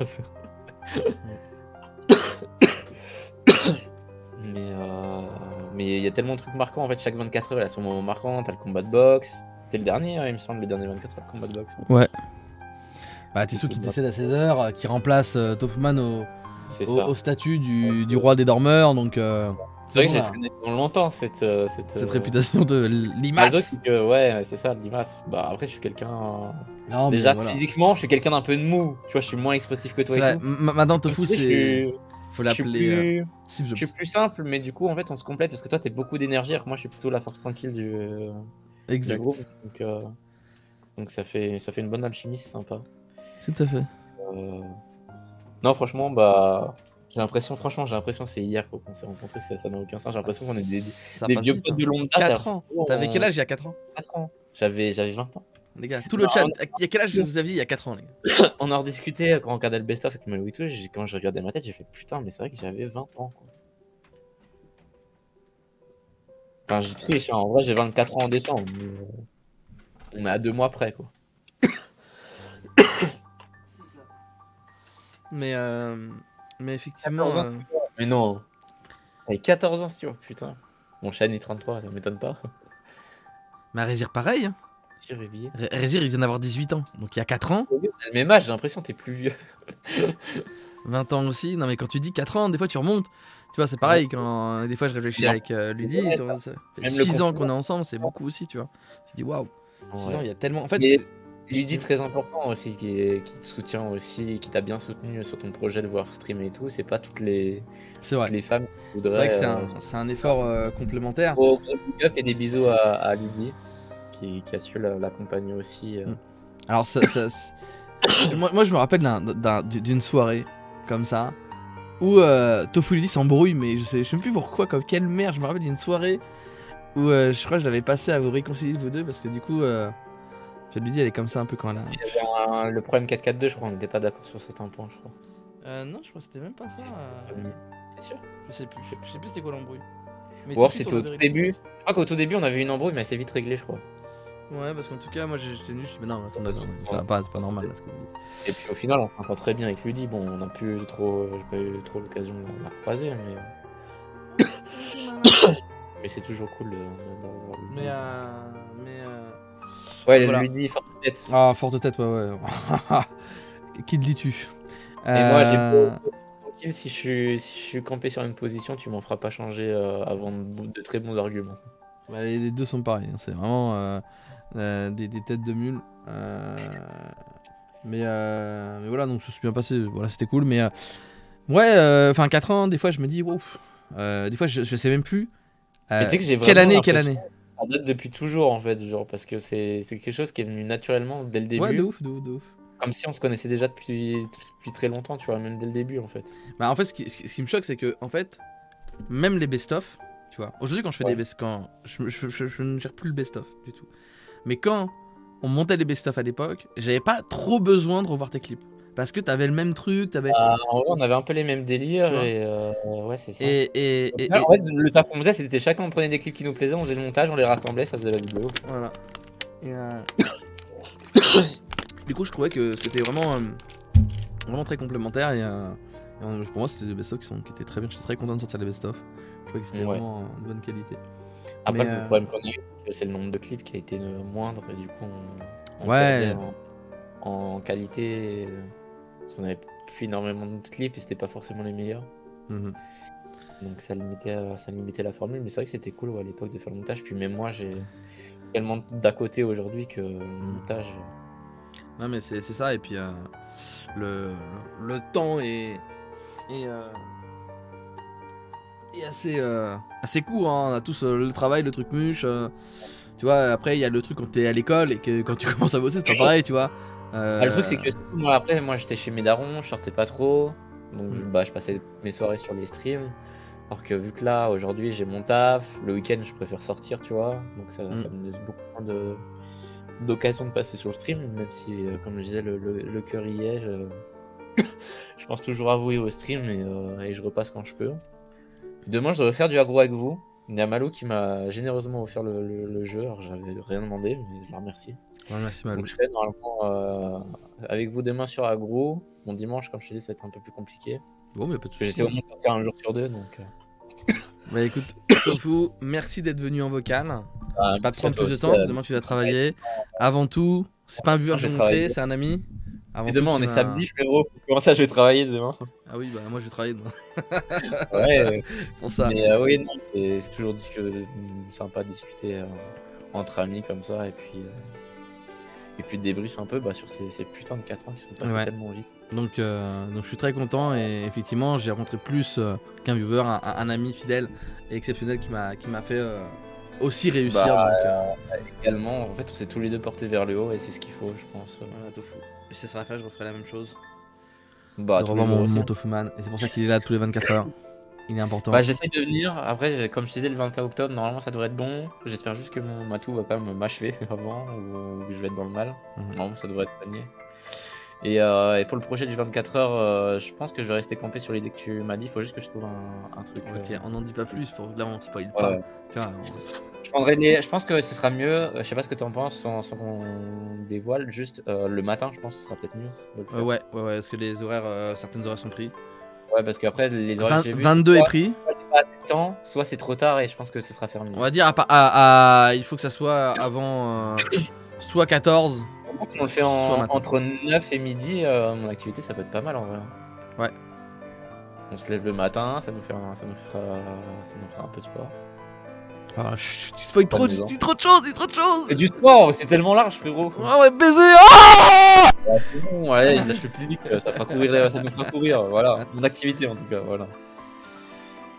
Mais il y a tellement de trucs marquants en fait. Chaque 24 heures, il a son moment marquant. T'as le combat de boxe. C'était le dernier, il me semble, le dernier 24 heures, le combat de boxe. Ouais. Bah, Tissou qui décède à 16h, qui remplace Tofuman au statut du roi des dormeurs, donc. C'est vrai que j'ai traîné pendant longtemps cette réputation de Limace. C'est que, ouais, c'est ça, Limace. Bah après, je suis quelqu'un. Non, déjà, voilà. physiquement, je suis quelqu'un d'un peu de mou. Tu vois, je suis moins expressif que toi c'est et vrai. tout. Maintenant, Tofu, c'est. Faut l'appeler. Je suis plus simple, mais du coup, en fait, on se complète parce que toi, t'es beaucoup d'énergie, alors que moi, je suis plutôt la force tranquille du groupe. Donc ça fait une bonne alchimie, c'est sympa. Tout à fait. Non, franchement, bah. J'ai l'impression que c'est hier qu'on s'est rencontrés, ça n'a aucun sens. J'ai l'impression qu'on est des vieux potes de longue date. 4 ans. T'avais quel âge il y a 4 ans? 4 ans. J'avais 20 ans. Les gars, tout le chat, il y a quel âge vous aviez il y a 4 ans, les gars? On a rediscuté quand on regardait le best-of avec Malou et tout. Quand j'ai regardé ma tête, j'ai fait putain, mais c'est vrai que j'avais 20 ans. Quoi. Enfin, je triche, hein. En vrai, j'ai 24 ans en décembre. On est à 2 mois près, quoi. Mais, effectivement. 14 ans. Mais non. Avec 14 ans, si tu vois, putain. Mon Shane est 33, ça m'étonne pas. Mais Rézir, pareil. Hein. Rézir, il vient d'avoir 18 ans. Donc il y a 4 ans. Le même âge, j'ai l'impression que t'es plus vieux. 20 ans aussi. Non, mais quand tu dis 4 ans, des fois tu remontes. Tu vois, c'est pareil. Quand des fois je réfléchis Non. avec Lydie. Ouais, Ça ça. fait Même 6 le ans qu'on est ensemble, c'est beaucoup aussi, tu vois. Tu dis waouh. 6 ans, il y a tellement. En fait. Mais Lydie, très important aussi, qui te soutient aussi, qui t'a bien soutenu sur ton projet de voir streamer et tout. C'est pas toutes les femmes qui C'est voudraient. vrai que c'est un effort complémentaire. Gros big up et des bisous à Lydie, qui a su l'accompagner aussi. Alors, moi, je me rappelle d'une soirée comme ça où Tofu Lydie s'embrouille, mais je sais même plus pourquoi, comme quelle merde. Je me rappelle d'une soirée où je crois que je l'avais passé à vous réconcilier vous deux parce que du coup, Lydie elle est comme ça un peu quand elle a. Il y avait le problème 4-4-2, je crois, on n'était pas d'accord sur certains points, je crois. Non, je crois que c'était même pas ça. T'es sûr? Je sais plus c'était quoi l'embrouille. Mais Ou alors tout de suite, c'était on au avait tout réconcilié. début. Je crois qu'au tout début on avait une embrouille, mais elle s'est vite réglée, je crois. Ouais, parce qu'en tout cas, moi j'étais nu, je dis, mais non, attendez, ça va pas, c'est pas normal là, ce que vous dites. Et puis au final, on s'entend très bien avec Lydie. Bon, on n'a plus trop, j'ai pas eu trop l'occasion de la croiser, mais. Mais c'est toujours cool d'avoir Lydie. Ouais, voilà. Lydie, forte tête. Ah, forte tête, ouais. Qui te lis-tu? Et moi, j'ai pas tranquille, si je suis campé sur une position, tu m'en feras pas changer avant de très bons arguments. Bah, les deux sont pareils, hein, c'est vraiment des têtes de mule. Mais voilà, donc ça s'est bien passé, voilà, c'était cool. Mais ouais, enfin 4 ans, des fois je me dis, ouf. Des fois je sais même plus. Mais tu sais que j'ai quelle vraiment année, quelle année? Ça date depuis toujours en fait, genre, parce que c'est quelque chose qui est venu naturellement dès le début. Ouais, de ouf. Comme si on se connaissait déjà depuis très longtemps, tu vois, même dès le début en fait. Bah en fait, ce qui me choque, c'est que en fait, même les best-of, tu vois, aujourd'hui quand je fais des best, quand je ne gère plus le best-of du tout. Mais quand on montait les best-of à l'époque, j'avais pas trop besoin de revoir tes clips. Parce que t'avais le même truc, t'avais. En vrai, on avait un peu les mêmes délires et ouais, c'est ça. En fait, le taf qu'on faisait, c'était chacun on prenait des clips qui nous plaisaient, on faisait le montage, on les rassemblait, ça faisait la vidéo. Voilà. Et du coup, je trouvais que c'était vraiment très complémentaire et pour moi, c'était des best-of qui étaient très bien. J'étais très content de sortir les best-of. Je trouvais que c'était vraiment de bonne qualité. Après, le problème qu'on a eu, c'est le nombre de clips qui a été moindre et du coup, on perdait en qualité. Parce qu'on avait plus énormément de clips et c'était pas forcément les meilleurs. Donc ça limitait la formule, mais c'est vrai que c'était cool à l'époque de faire le montage. Puis même moi, j'ai tellement d'à côté aujourd'hui que le montage. Non, mais c'est ça, et puis le temps est assez court, hein. On a tous le travail, le truc muche. Tu vois, après, il y a le truc quand t'es à l'école et que quand tu commences à bosser, c'est pas pareil, tu vois. Le truc, c'est que moi j'étais chez mes darons, je sortais pas trop. Donc je passais mes soirées sur les streams. Alors que vu que là, aujourd'hui, j'ai mon taf, le week-end, je préfère sortir, tu vois. Donc ça me laisse beaucoup moins d'occasion de passer sur le stream, même si, comme je disais, le cœur y est. Je pense toujours à vous et au stream et je repasse quand je peux. Demain, je devrais faire du aggro avec vous. Il y a Malou qui m'a généreusement offert le jeu. Alors, j'avais rien demandé, mais je la remercie. Ouais, merci Malou. Donc, je serai normalement avec vous demain sur aggro. Mon dimanche, comme je te dis, ça va être un peu plus compliqué. Bon, mais pas de soucis. J'essaie au moins de sortir un jour sur deux. Donc. Bah écoute, Tofu, merci d'être venu en vocal. Je vais pas te prendre plus de temps, demain tu vas travailler. Avant tout, c'est pas un viewer que je vais montrer, c'est un ami. Et demain on est samedi, frérot. Comment ça, je vais travailler demain? Ah oui, bah moi je vais travailler demain. Ouais, pour ça. Mais oui, non, c'est toujours sympa de discuter entre amis comme ça et puis débrief un peu sur ces putains de 4 ans qui sont passés tellement vite. Donc je suis très content et effectivement j'ai rencontré plus qu'un viewer, un ami fidèle et exceptionnel qui m'a fait aussi réussir. Également, en fait on s'est tous les deux portés vers le haut et c'est ce qu'il faut, je pense. Voilà, Tofu. Et si ça sera fait, je referai la même chose. De revoir mon Tofuman. Et c'est pour ça qu'il est là tous les 24 heures. Il est important. J'essaie de venir. Après, comme je disais, le 21 octobre, normalement ça devrait être bon. J'espère juste que mon matou va pas m'achever avant ou que je vais être dans le mal. Normalement ça devrait être gagné. Et pour le projet du 24 heures, je pense que je vais rester campé sur l'idée que tu m'as dit. Il faut juste que je trouve un truc. Ok, on n'en dit pas plus. Là, on spoil pas. Je Je pense que ce sera mieux, je sais pas ce que tu en penses, sans qu'on dévoile, juste le matin, je pense que ce sera peut-être mieux de le faire. Ouais, parce que les horaires, certaines horaires sont pris. Ouais, parce qu'après, les horaires que j'ai vus, 22 est pris. soit j'ai pas assez de temps, soit c'est trop tard et je pense que ce sera fermé. On va dire, il faut que ça soit avant soit 14, Si on le fait soit matin. entre 9 et midi, mon activité, ça peut être pas mal en vrai. Ouais. On se lève le matin, ça nous fera un peu de sport. Ah, tu spoil trop, Amusant. dis trop de choses, C'est du sport, c'est tellement large, frérot. Ouais, baiser. Ah C'est bon, allez, lâche le physique, ça nous fera courir, voilà. Mon activité en tout cas, voilà.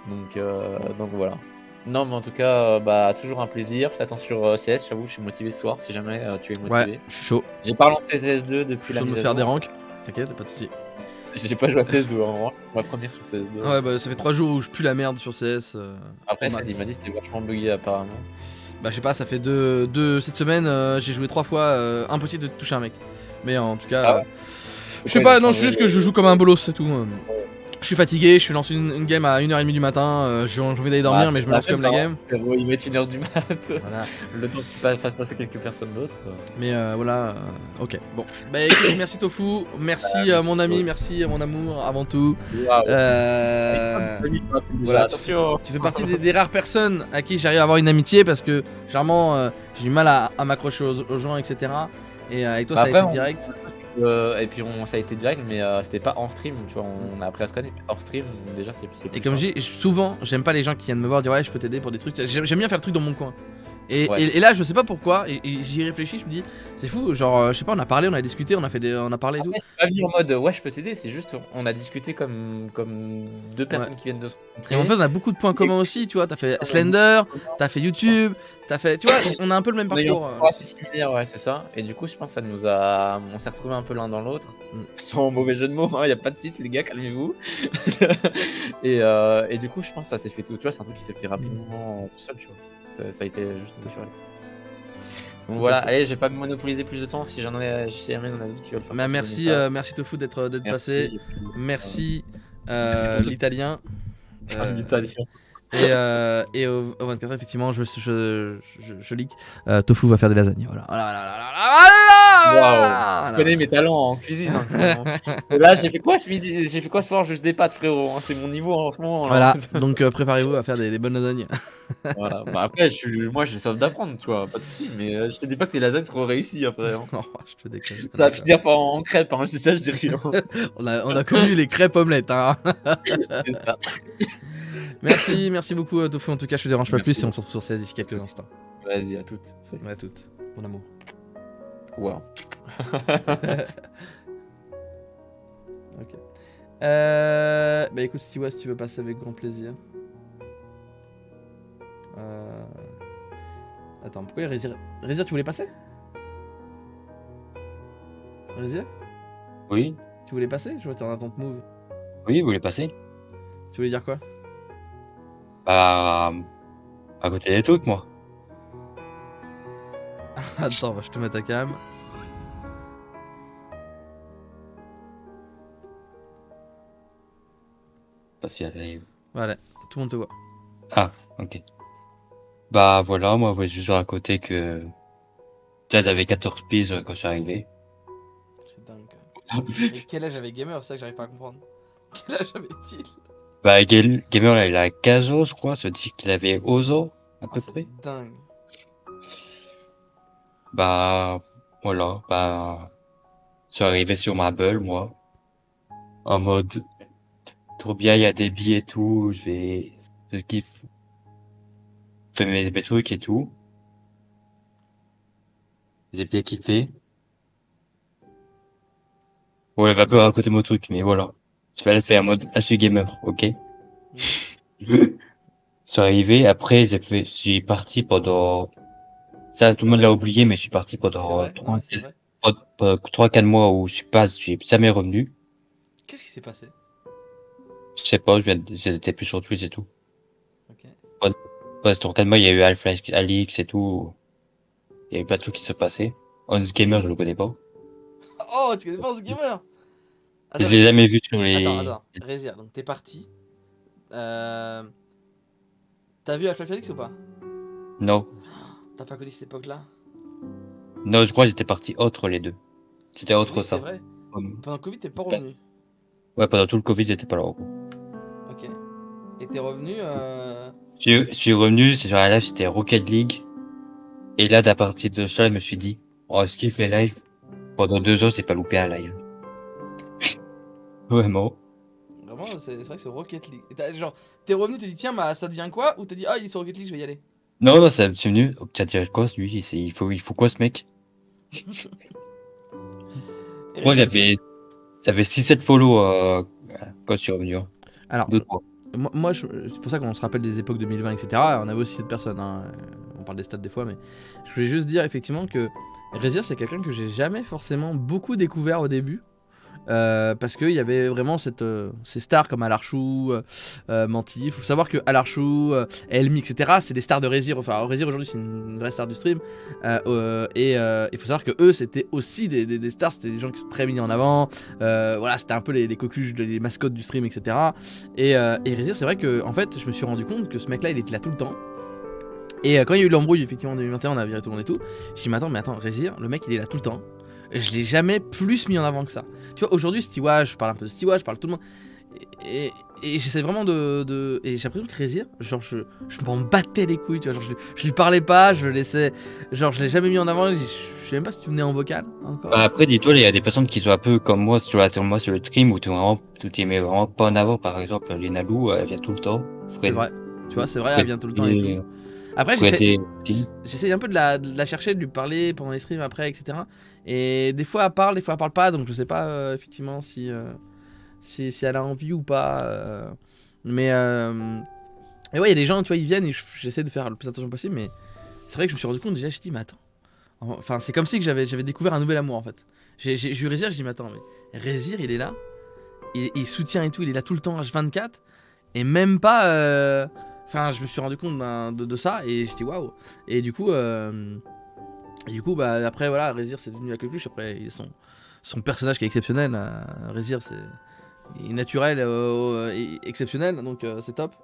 Donc voilà. Non, mais en tout cas, bah, toujours un plaisir. Je t'attends sur CS, j'avoue, je suis motivé ce soir, si jamais tu es motivé. Ouais, je suis chaud. J'ai pas lancé CS2 Je depuis suis la chaud de me mise à faire des jour. ranks. T'inquiète, pas de soucis. J'ai pas joué à CS2 en revanche, ma première sur CS2. Ouais, bah ça fait 3 jours où je pue la merde sur CS. Après, au max. il m'a dit que c'était vachement bugué apparemment. Bah je sais pas, ça fait cette semaine, j'ai joué 3 fois, impossible de toucher un mec. Mais en tout cas, Ah ouais. je sais pas, non, c'est juste que je joue comme un bolos, c'est tout. Je suis fatigué, je suis lancé une game à 1h30 du matin, j'ai envie d'aller dormir, mais je me lance comme la game. Frérot, il va être 1h du mat. Voilà. Le temps qu'il fasse passer quelques personnes d'autres. Mais voilà, ok. Bon, bah écoute, merci Tofu, merci mon ami, merci mon amour avant tout. Waouh. Voilà, Attention. tu fais partie des rares personnes à qui j'arrive à avoir une amitié parce que généralement j'ai du mal à m'accrocher aux gens, etc. Et avec toi, ça a été direct. Et puis ça a été direct, mais c'était pas en stream, tu vois. On a appris à se connaître, mais hors stream, déjà c'est plus. Et comme je dis, souvent, j'aime pas les gens qui viennent me voir dire ouais, je peux t'aider pour des trucs. J'aime bien faire le truc dans mon coin. Et là, je sais pas pourquoi, et j'y réfléchis, je me dis, c'est fou, genre, je sais pas, on a parlé, on a discuté, on a parlé et tout. C'est pas venu en mode ouais, je peux t'aider, c'est juste on a discuté comme deux personnes qui viennent de se rencontrer. Et en fait, on a beaucoup de points communs aussi, tu vois. T'as fait Slender, t'as fait YouTube, t'as fait. Tu vois, on a un peu le même parcours. C'est similaire, ouais, c'est ça. Et du coup, je pense que ça nous a. On s'est retrouvés un peu l'un dans l'autre. Sans mauvais jeu de mots, hein, y a pas de titre, les gars, calmez-vous. et du coup, je pense que ça s'est fait tout. Tu vois, c'est un truc qui s'est fait rapidement tout seul, tu vois. Ça a été juste naturel. Donc voilà, allez, je vais pas me monopoliser plus de temps si jamais on a d'autres qui veulent faire. Mais merci Tofu d'être passé. Merci l'italien. L'italien. Et au 24 effectivement, je leak. Tofu va faire des lasagnes. Voilà. Waouh. Je connais mes talents en cuisine. Hein, là, j'ai fait quoi ce midi? J'ai fait quoi ce soir? Juste des pâtes, frérot. Hein, c'est mon niveau en ce moment. Voilà. Donc préparez-vous à faire des bonnes lasagnes. Voilà. Bah après, moi, j'ai soif d'apprendre, tu vois, pas de soucis. Mais je te dis pas que tes lasagnes seront réussies après. Hein. Oh, je te déconne. Ça va finir par en crêpes. Hein, je dis ça, je dis rien. on a connu les crêpes omelettes. Hein. C'est ça. Merci beaucoup Tofu. En tout cas, je te dérange pas plus et on se retrouve sur 16 d'ici quelques instants. Vas-y, à toutes. À toutes, mon amour. Wow. Ok. Bah écoute, si tu veux passer avec grand plaisir. Attends, pourquoi Rézir, tu voulais passer? Rézir? Oui. Tu voulais passer? Je vois que t'es en attente move. Oui, vous voulez passer? Tu voulais dire quoi? Bah... à côté des trucs, moi. Attends, je te mets ta cam. Pas si elle arrive. Voilà, tout le monde te voit. Ah, ok. Bah voilà, moi, je juste à côté que... Ça, j'avais 14 piges quand je suis arrivé. C'est dingue. Et quel âge avait Gamer? C'est ça que j'arrive pas à comprendre. Quel âge avait-il? Bah, Gamer, là, il a 15 ans, je crois. Ça veut dire qu'il avait 11 ans, à peu près. C'est dingue. Bah, voilà, bah... Je suis arrivé sur ma bulle, moi. En mode... Trop bien, il y a des billets et tout, je kiffe. Je fais mes trucs et tout. J'ai bien kiffé. Bon, elle va peu raconter mon truc, mais voilà. Je vais le faire en mode HU Gamer, ok? Je suis arrivé, après, je suis parti pendant... Ça, tout le monde l'a oublié, mais je suis parti pendant 3-4 mois où je suis jamais revenu. Qu'est-ce qui s'est passé? Je sais pas, j'étais plus sur Twitch et tout. Ok. Ouais, sur 4 mois, il y a eu Alix et tout. Il y a eu pas de tout qui se passait. Honest Gamer, je le connais pas. Oh, tu connais pas ce gamer? Je l'ai jamais vu sur les... Attends, Rézir, donc t'es parti. T'as vu Half-Life Alix ou pas? Non. T'as pas connu cette époque-là? Non, je crois que j'étais parti autre les deux. C'était autre Oui, ça. c'est vrai. Hum. Pendant le Covid, t'es pas revenu. Ouais, pendant tout le Covid, j'étais pas là. Gros. Ok. Et t'es revenu. Je suis revenu, c'est sur la live, c'était Rocket League. Et là, à partir de ça, je me suis dit, oh, ce qu'il fait live, pendant 2 ans, c'est pas loupé un live. Vraiment. Vraiment, c'est vrai que c'est Rocket League. Et genre, t'es revenu, t'es dit, tiens, bah, ça devient quoi? Ou t'as dit, ah, il est sur Rocket League, je vais y aller. Non, non, ça c'est venu. Oh, tu as dit quoi, lui? Il faut quoi, ce mec? Et Moi, Régis, j'avais 6-7 follow quand je suis revenu. Hein. Alors, 2-3. moi c'est pour ça qu'on se rappelle des époques 2020, etc. On avait aussi cette personne, hein. On parle des stats des fois, mais je voulais juste dire effectivement que Rezir, c'est quelqu'un que j'ai jamais forcément beaucoup découvert au début. Parce qu'il y avait vraiment ces stars comme Alarchou, Manti. Faut savoir que Alarchou, Elmi, etc. c'est des stars de Rezir. Enfin, Rezir aujourd'hui c'est une vraie star du stream. Et il faut savoir que eux c'était aussi des stars. C'était des gens qui sont très mis en avant. Voilà, c'était un peu les coqueluches, les mascottes du stream, etc. Et Rezir, c'est vrai que en fait, je me suis rendu compte que ce mec-là, il était là tout le temps. Et quand il y a eu l'embrouille, effectivement, en 2021, on a viré tout le monde et tout. Je dis, mais attends, Rezir, le mec, il est là tout le temps. Je l'ai jamais plus mis en avant que ça. Tu vois, aujourd'hui, Stewage, je parle un peu de Stewage, je parle de tout le monde. Et j'essaie vraiment de. Et j'ai l'impression que Rezir, genre, je m'en battais les couilles, tu vois. Genre, je lui parlais pas, je le laissais. Genre, je l'ai jamais mis en avant. Je sais même pas si tu venais en vocal encore. Bah après, dis-toi, il y a des personnes qui sont un peu comme moi sur le stream où tu mets vraiment pas en avant. Par exemple, les Nalou, elle vient tout le temps. C'est vrai. Tu vois, c'est vrai, elle vient tout le temps et tout. Après, j'essaie un peu de la chercher, de lui parler pendant les streams après, etc. Et des fois elle parle pas, donc je sais pas effectivement si elle a envie ou pas. Mais et ouais, il y a des gens, tu vois, ils viennent et j'essaie de faire le plus attention possible, mais c'est vrai que je me suis rendu compte déjà, je dis mais attends. Enfin, c'est comme si que j'avais découvert un nouvel amour en fait. J'ai vu Rezir, je dis mais attends, mais Rezir il est là, il soutient et tout, il est là tout le temps H24 et même pas. Enfin, je me suis rendu compte de ça et je dis waouh. Et du coup, bah, après, voilà, Rezir c'est devenu la coqueluche. Après, il est son personnage qui est exceptionnel. Rezir, il est naturel et exceptionnel, donc c'est top.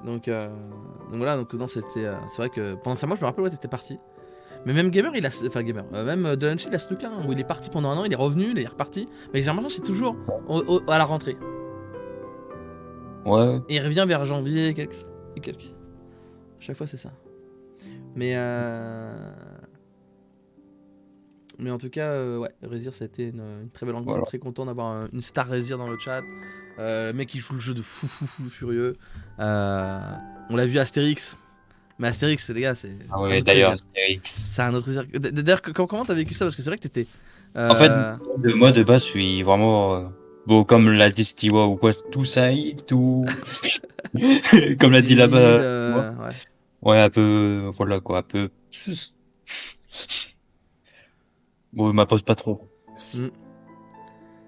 Donc voilà, donc non, c'est vrai que pendant 5 mois, je me rappelle, ouais, t'étais parti. Mais même Gamer, même Delanchi, il a ce truc là hein, où il est parti pendant un an, il est revenu, il est reparti. Mais j'ai l'impression que c'est toujours à la rentrée. Ouais. Et il revient vers janvier et quelques. Chaque fois c'est ça. Mais en tout cas ouais, Rezir c'était une très belle rencontre, voilà. Très content d'avoir une star Rezir dans le chat. Le mec qui joue le jeu de fou furieux. On l'a vu Astérix. Mais Astérix les gars c'est. Ah ouais d'ailleurs Astérix. C'est un autre Rezir. D'ailleurs comment t'as vécu ça? Parce que c'est vrai que t'étais. En fait moi de base je suis vraiment bon comme l'a dit Stiwa ou quoi tout ça tout. Comme l'a dit là-bas. Ouais, un peu. Voilà quoi, un peu. Bon, il m'impose pas trop. Mm.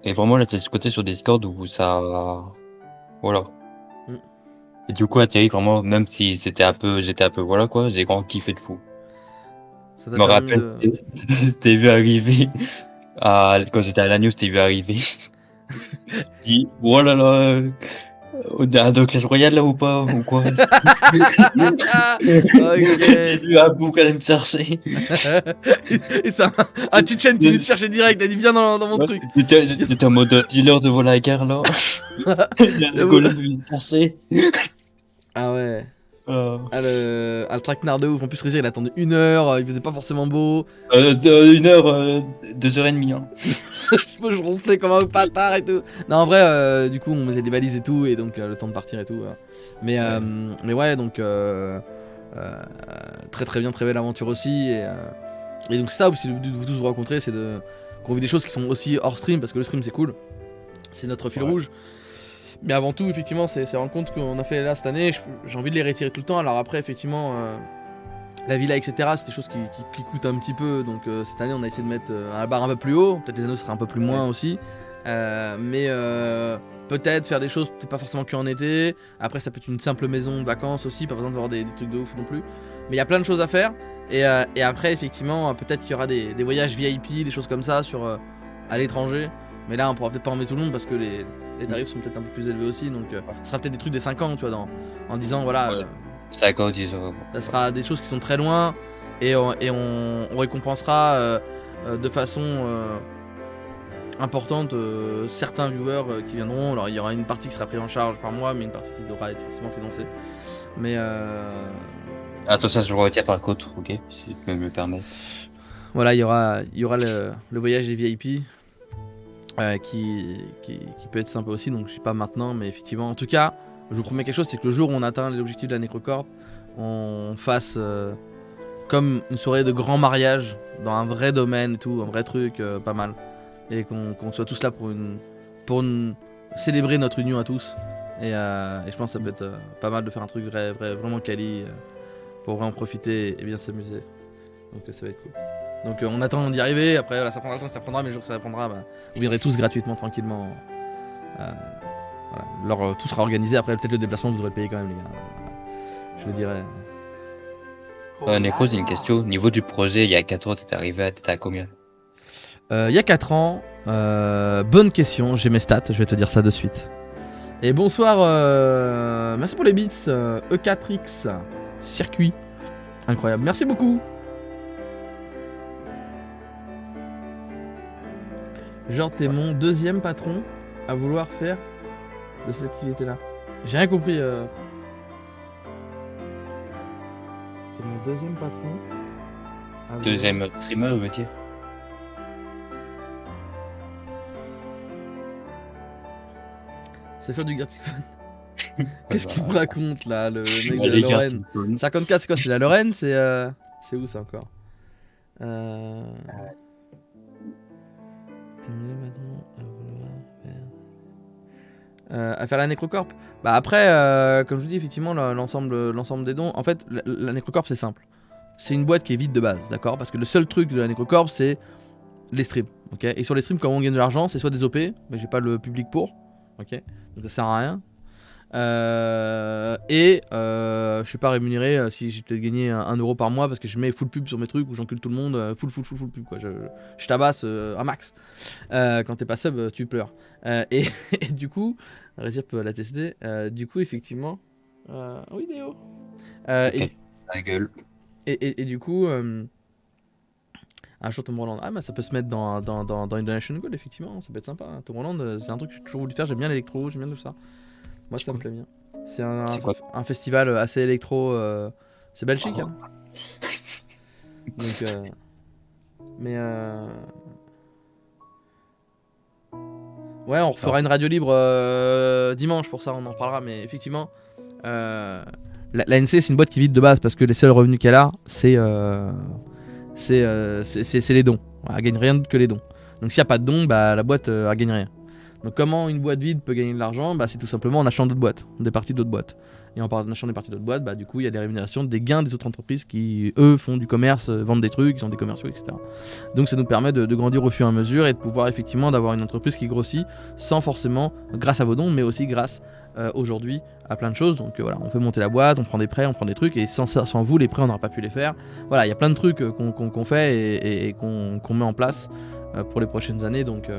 Et vraiment, là, c'est ce côté sur Discord où ça. Voilà. Mm. Et du coup, Thierry, vraiment, même si j'étais un peu, voilà quoi, j'ai grand kiffé de fou. Je me rappelle, je t'ai vu arriver. Quand j'étais à l'agneau, je t'ai vu arriver. Je dis, oh là là. On a un Clash Royale là ou pas ou quoi? J'ai vu un bouc aller me chercher. Et ça, un Tchétchène qui vient te chercher direct, elle dit viens dans mon truc. J'étais en mode dealer devant la gare là. Il y a le golem qui vient me chercher. Ah ouais. Le traquenard de ouf. En plus, Rezir il a attendu 1 heure, il faisait pas forcément beau. 1 heure, 2h30. Hein. Je ronflais comme un patard et tout. Non, en vrai, du coup, on mettait des valises et tout, et donc le temps de partir et tout. Mais ouais, donc très bien, très belle aventure aussi. Et donc, ça aussi, le but de vous tous vous rencontrer, c'est qu'on vit des choses qui sont aussi hors stream, parce que le stream c'est cool. C'est notre fil rouge. Mais avant tout, effectivement, c'est ces rencontres qu'on a fait là cette année, j'ai envie de les réitérer tout le temps. Alors après, effectivement, la villa, etc., c'est des choses qui coûtent un petit peu. Donc cette année, on a essayé de mettre la barre un peu plus haut. Peut-être les anneaux seraient un peu plus moins aussi. Mais peut-être faire des choses, peut-être pas forcément qu'en été. Après, ça peut être une simple maison de vacances aussi, pas besoin d'avoir des trucs de ouf non plus. Mais il y a plein de choses à faire. Et après, effectivement, peut-être qu'il y aura des voyages VIP, des choses comme ça à l'étranger. Mais là, on pourra peut-être pas emmener tout le monde parce que les tarifs sont peut-être un peu plus élevés aussi, donc ce sera peut-être des trucs des 5 ans, tu vois, en disant voilà. 5 ans, 10 ans. Ça sera des choses qui sont très loin. on récompensera de façon importante certains viewers qui viendront. Alors il y aura une partie qui sera prise en charge par moi, mais une partie qui devra être forcément financée. Mais Attends, ça je le retiens par contre, ok, si tu peux me le permettre. voilà, il y aura le voyage des VIP qui peut être sympa aussi, donc je sais pas maintenant, mais effectivement, en tout cas, je vous promets quelque chose, c'est que le jour où on atteint l'objectif de la Necrocorp, on fasse comme une soirée de grand mariage dans un vrai domaine et tout, un vrai truc pas mal, et qu'on soit tous là pour célébrer notre union à tous. Et je pense que ça peut être pas mal de faire un truc vraiment quali pour vraiment profiter et bien s'amuser. Donc ça va être cool. Donc on attend d'y arriver, après voilà, ça prendra le temps que ça prendra, mais le jour que ça prendra, bah, vous viendrez tous gratuitement, tranquillement. Voilà. Tout sera organisé, après peut-être le déplacement vous devrez le payer quand même les gars. Je le dirai. Necro, j'ai une question. Au niveau du projet, il y a 4 ans, t'étais à combien? Il y a 4 ans, bonne question, j'ai mes stats, je vais te dire ça de suite. Et bonsoir, merci pour les bits, E4X, circuit, incroyable, merci beaucoup. Genre t'es mon deuxième patron à vouloir faire de cette activité-là. J'ai rien compris. C'est mon deuxième patron. Deuxième streamer, on veut dire. C'est faire du Gartic-Phone. Qu'est-ce qu'il me raconte là, le mec de la Lorraine? 54, c'est quoi? C'est la Lorraine? C'est où ça encore? À faire la Necrocorp. Bah après, comme je vous dis, effectivement, l'ensemble des dons. En fait, la Necrocorp c'est simple. C'est une boîte qui est vide de base, d'accord? Parce que le seul truc de la Necrocorp c'est les streams, ok? Et sur les streams, quand on gagne de l'argent, c'est soit des OP, mais j'ai pas le public pour, ok? Donc ça sert à rien. Je suis pas rémunéré si j'ai peut-être gagné 1 euro par mois parce que je mets full pub sur mes trucs où j'encule tout le monde, full pub quoi. Je tabasse un max. Quand t'es pas sub, tu pleures. Et du coup, Récip peut l'attester. Du coup, effectivement, oui Déo. La gueule. Et du coup, un jour Tom Roland, bah ça peut se mettre dans une donation goal, effectivement, ça peut être sympa. Hein. Tom Roland, c'est un truc que j'ai toujours voulu faire. J'aime bien l'électro, j'aime bien tout ça. Moi ça me plaît bien. C'est un festival assez électro. C'est Belgique. Hein. Donc, ouais, on refera une radio libre dimanche pour ça, on en parlera. Mais effectivement, la NC c'est une boîte qui vide de base parce que les seuls revenus qu'elle a, c'est les dons. Elle gagne rien d'autre que les dons. Donc s'il n'y a pas de dons, bah la boîte elle gagne rien. Donc comment une boîte vide peut gagner de l'argent? Bah c'est tout simplement en achetant d'autres boîtes, des parties d'autres boîtes. Et en achetant des parties d'autres boîtes, bah du coup il y a des rémunérations, des gains des autres entreprises qui eux font du commerce, vendent des trucs, ils sont des commerciaux, etc. Donc ça nous permet de grandir au fur et à mesure et de pouvoir effectivement d'avoir une entreprise qui grossit sans forcément grâce à vos dons, mais aussi grâce aujourd'hui à plein de choses. Donc voilà, on fait monter la boîte, on prend des prêts, on prend des trucs et sans vous les prêts on n'aurait pas pu les faire. Voilà, il y a plein de trucs qu'on fait et qu'on met en place pour les prochaines années. Donc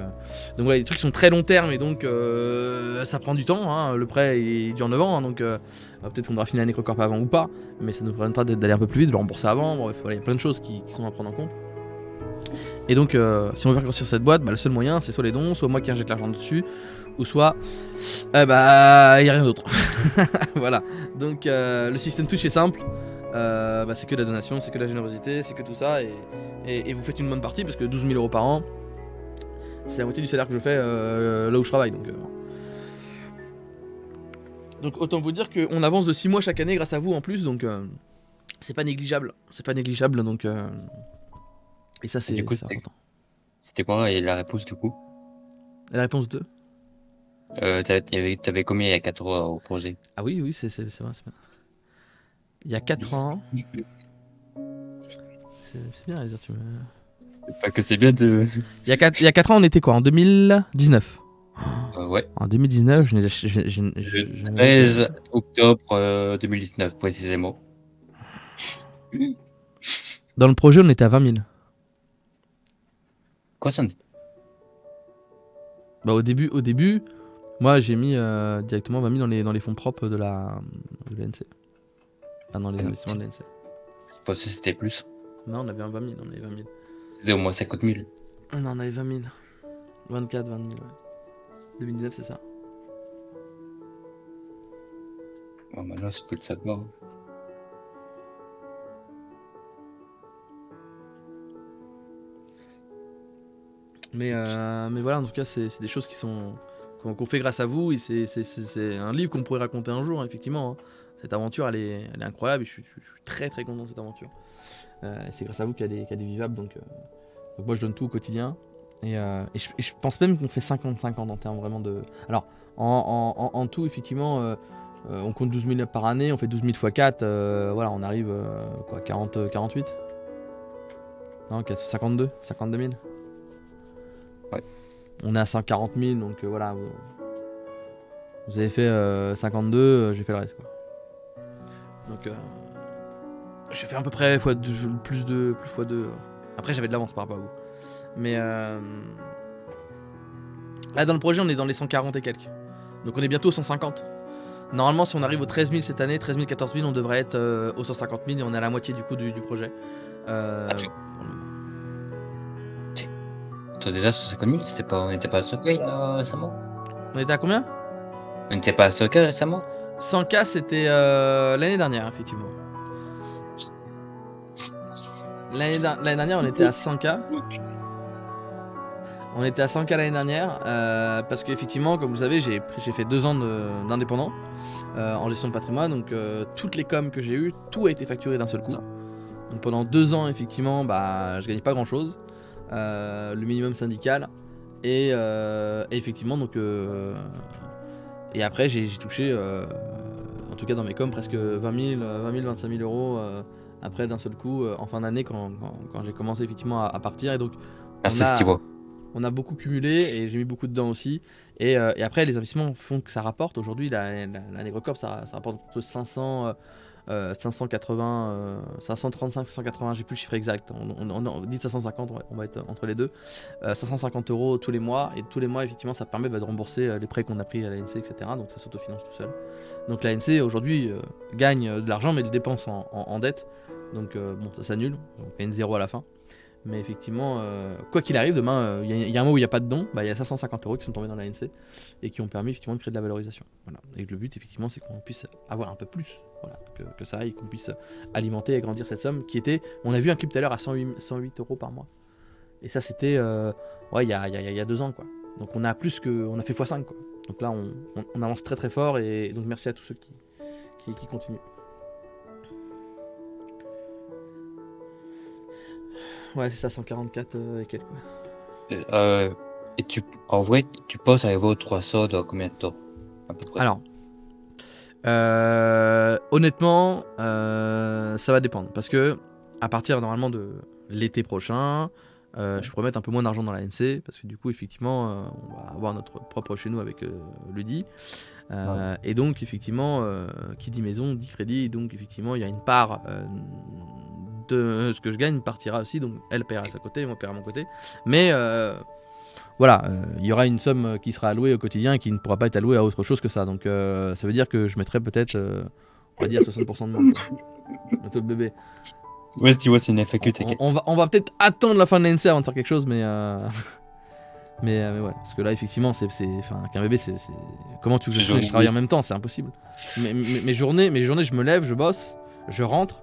voilà, les trucs sont très long terme et donc ça prend du temps. Hein. Le prêt il dure 9 ans, hein, donc peut-être qu'on devra finir la Necrocorp avant ou pas, mais ça nous permettra d'aller un peu plus vite, de le rembourser avant. Bref, voilà, il y a plein de choses qui sont à prendre en compte. Et donc si on veut grossir cette boîte, bah, le seul moyen c'est soit les dons, soit moi qui injecte l'argent dessus, ou soit bah il n'y a rien d'autre. Voilà, donc le système Twitch est simple. Bah, c'est que la donation, c'est que la générosité, c'est que tout ça et vous faites une bonne partie parce que 12 000 euros par an c'est la moitié du salaire que je fais là où je travaille, donc autant vous dire qu'on avance de 6 mois chaque année grâce à vous en plus, donc c'est pas négligeable, donc et ça c'est important. C'était quoi et la réponse du coup? Et la réponse 2 t'avais combien il y a 4 ans au projet? Ah oui c'est vrai, il y a 4 ans. C'est bien à dire, tu me... Pas que c'est bien de... Il y a 4 ans, on était quoi? En 2019. Ouais. En 2019, Le 13 octobre 2019, précisément. Dans le projet, on était à 20 000. Quoi ça? Bah au début, moi j'ai mis directement 20 000 dans les fonds propres de l'NC. Enfin, dans les investissements de l'NC. Je pensais que c'était plus. Non, on avait un 20 000, on avait 20 000. C'est au moins 50 000. Non, on avait 20 000. 24, 20 000, ouais. 2019, c'est ça. Bon, maintenant, c'est plus de 5 mois. Mais voilà, en tout cas, c'est des choses qu'on fait grâce à vous. Et c'est un livre qu'on pourrait raconter un jour, hein, effectivement. Hein. Cette aventure, elle est incroyable. Et je suis très très content de cette aventure. C'est grâce à vous qu'il y a des vivables. Donc moi, je donne tout au quotidien. Et je pense même qu'on fait 50-50 en termes vraiment de. Alors, en tout, effectivement, on compte 12 000 par année. On fait 12 000 x 4. Voilà, on arrive 48. Non, 52 000. Ouais. On est à 140 000, donc voilà. Vous avez fait 52, j'ai fait le reste, quoi. Donc, j'ai fait à peu près plus x2. Après, j'avais de l'avance par rapport à vous. Mais là, dans le projet, on est dans les 140 et quelques. Donc, on est bientôt aux 150. Normalement, si on arrive aux 13 000 cette année, 13 000, 14 000, on devrait être aux 150 000 et on est à la moitié du coup du projet. Toi, déjà, sur 50 000, on n'était pas à Soccer récemment? On était à combien? On n'était pas à Soccer récemment? 100K, c'était l'année dernière, effectivement. L'année dernière, on était à 100K. On était à 100K l'année dernière parce qu'effectivement, comme vous le savez, j'ai fait 2 ans d'indépendant en gestion de patrimoine. Donc toutes les coms que j'ai eues, tout a été facturé d'un seul coup. Donc pendant 2 ans, effectivement, je gagnais pas grand chose. Le minimum syndical. Et effectivement, donc. Et après, j'ai touché, en tout cas dans mes coms, presque 20 000, 25 000 euros après d'un seul coup en fin d'année quand j'ai commencé effectivement à partir. Et donc, on a beaucoup cumulé et j'ai mis beaucoup dedans aussi. Et après, les investissements font que ça rapporte. Aujourd'hui, l'année record, ça rapporte entre 500, 580, 535, 580, j'ai plus le chiffre exact. On dit 550, on va être entre les deux. 550 euros tous les mois. Et tous les mois, effectivement, ça permet de rembourser les prêts qu'on a pris à l'ANC, etc. Donc ça s'autofinance tout seul. Donc l'ANC aujourd'hui gagne de l'argent, mais le dépense en dette. Donc bon, ça s'annule. Donc il gagne 0 à la fin. Mais effectivement, quoi qu'il arrive, demain, il y a un mois où il n'y a pas de don, il y a 550 euros qui sont tombés dans l'ANC et qui ont permis effectivement de créer de la valorisation. Voilà. Et le but, effectivement, c'est qu'on puisse avoir un peu plus, voilà, que ça et qu'on puisse alimenter et agrandir cette somme qui était, on a vu un clip tout à l'heure à 108 euros par mois. Et ça, c'était il y a 2 ans, quoi. Donc on a fait x5, quoi. Donc là, on avance très très fort et donc merci à tous ceux qui continuent. Ouais, c'est ça, 144 et quelques. Et en vrai, tu penses arriver aux 300 dans combien de temps à peu près? Alors, honnêtement, ça va dépendre. Parce que à partir normalement de l'été prochain, je pourrais mettre un peu moins d'argent dans la NC. Parce que du coup, effectivement, on va avoir notre propre chez nous avec Ludi. Et donc, effectivement, qui dit maison dit crédit. Donc, effectivement, il y a une part de ce que je gagne partira aussi. Donc, elle paiera à sa côté, moi paiera à mon côté. Mais voilà, il y aura une somme qui sera allouée au quotidien et qui ne pourra pas être allouée à autre chose que ça. Donc, ça veut dire que je mettrai peut-être, on va dire 60% de moins. Bientôt le bébé. Ouais, si tu vois, c'est une FAQ, t'inquiète. On va peut-être attendre la fin de l'ANC avant de faire quelque chose, mais ouais, parce que là, effectivement, qu'un bébé, c'est comment tu veux que je travaille en même temps, c'est impossible. Mes journées, je me lève, je bosse, je rentre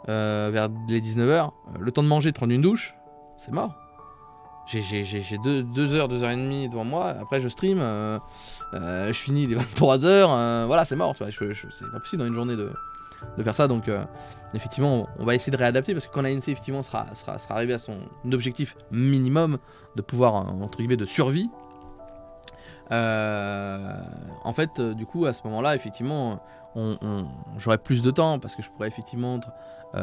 vers les 19h, le temps de manger, de prendre une douche, c'est mort. J'ai 2 heures, 2 heures et demie devant moi, après je stream, je finis les 23h, voilà, c'est mort, c'est pas possible dans une journée de faire ça. Donc effectivement, on va essayer de réadapter parce que quand l'ANC effectivement sera arrivé à son objectif minimum de pouvoir entre guillemets de survie, en fait du coup à ce moment là effectivement j'aurai plus de temps parce que je pourrais effectivement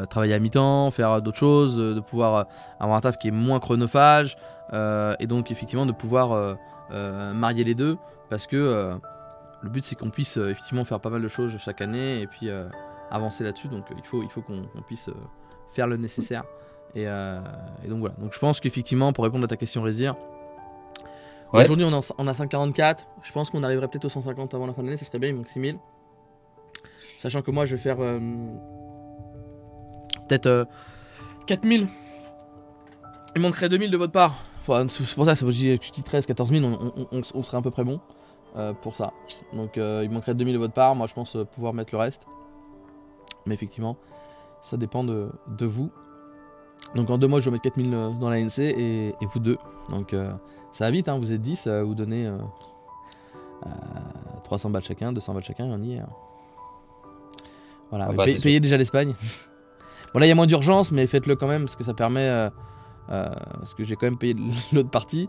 travailler à mi-temps, faire d'autres choses, de pouvoir avoir un taf qui est moins chronophage et donc effectivement de pouvoir marier les deux parce que le but c'est qu'on puisse effectivement faire pas mal de choses chaque année et puis avancer là-dessus. Donc il faut qu'on puisse faire le nécessaire et donc voilà. Donc je pense qu'effectivement pour répondre à ta question Rézir, ouais. Aujourd'hui on a 144, je pense qu'on arriverait peut-être aux 150 avant la fin de l'année, ça serait bien, il manque 6000. Sachant que moi je vais faire peut-être 4000. Il manquerait 2000 de votre part. Enfin, c'est pour ça, c'est pour que je dis 13, 14 000, on serait à peu près bon pour ça. Donc il manquerait 2000 de votre part. Moi, je pense pouvoir mettre le reste. Mais effectivement, ça dépend de vous. Donc en 2 mois, je dois mettre 4000 dans la NC et vous deux. Donc ça va vite, hein, vous êtes 10, vous donnez 300 balles chacun, 200 balles chacun, et on y est. Hein. Voilà, Ah bah, payez déjà l'Espagne. Bon là, il y a moins d'urgence, mais faites-le quand même, parce que ça permet... parce que j'ai quand même payé l'autre partie.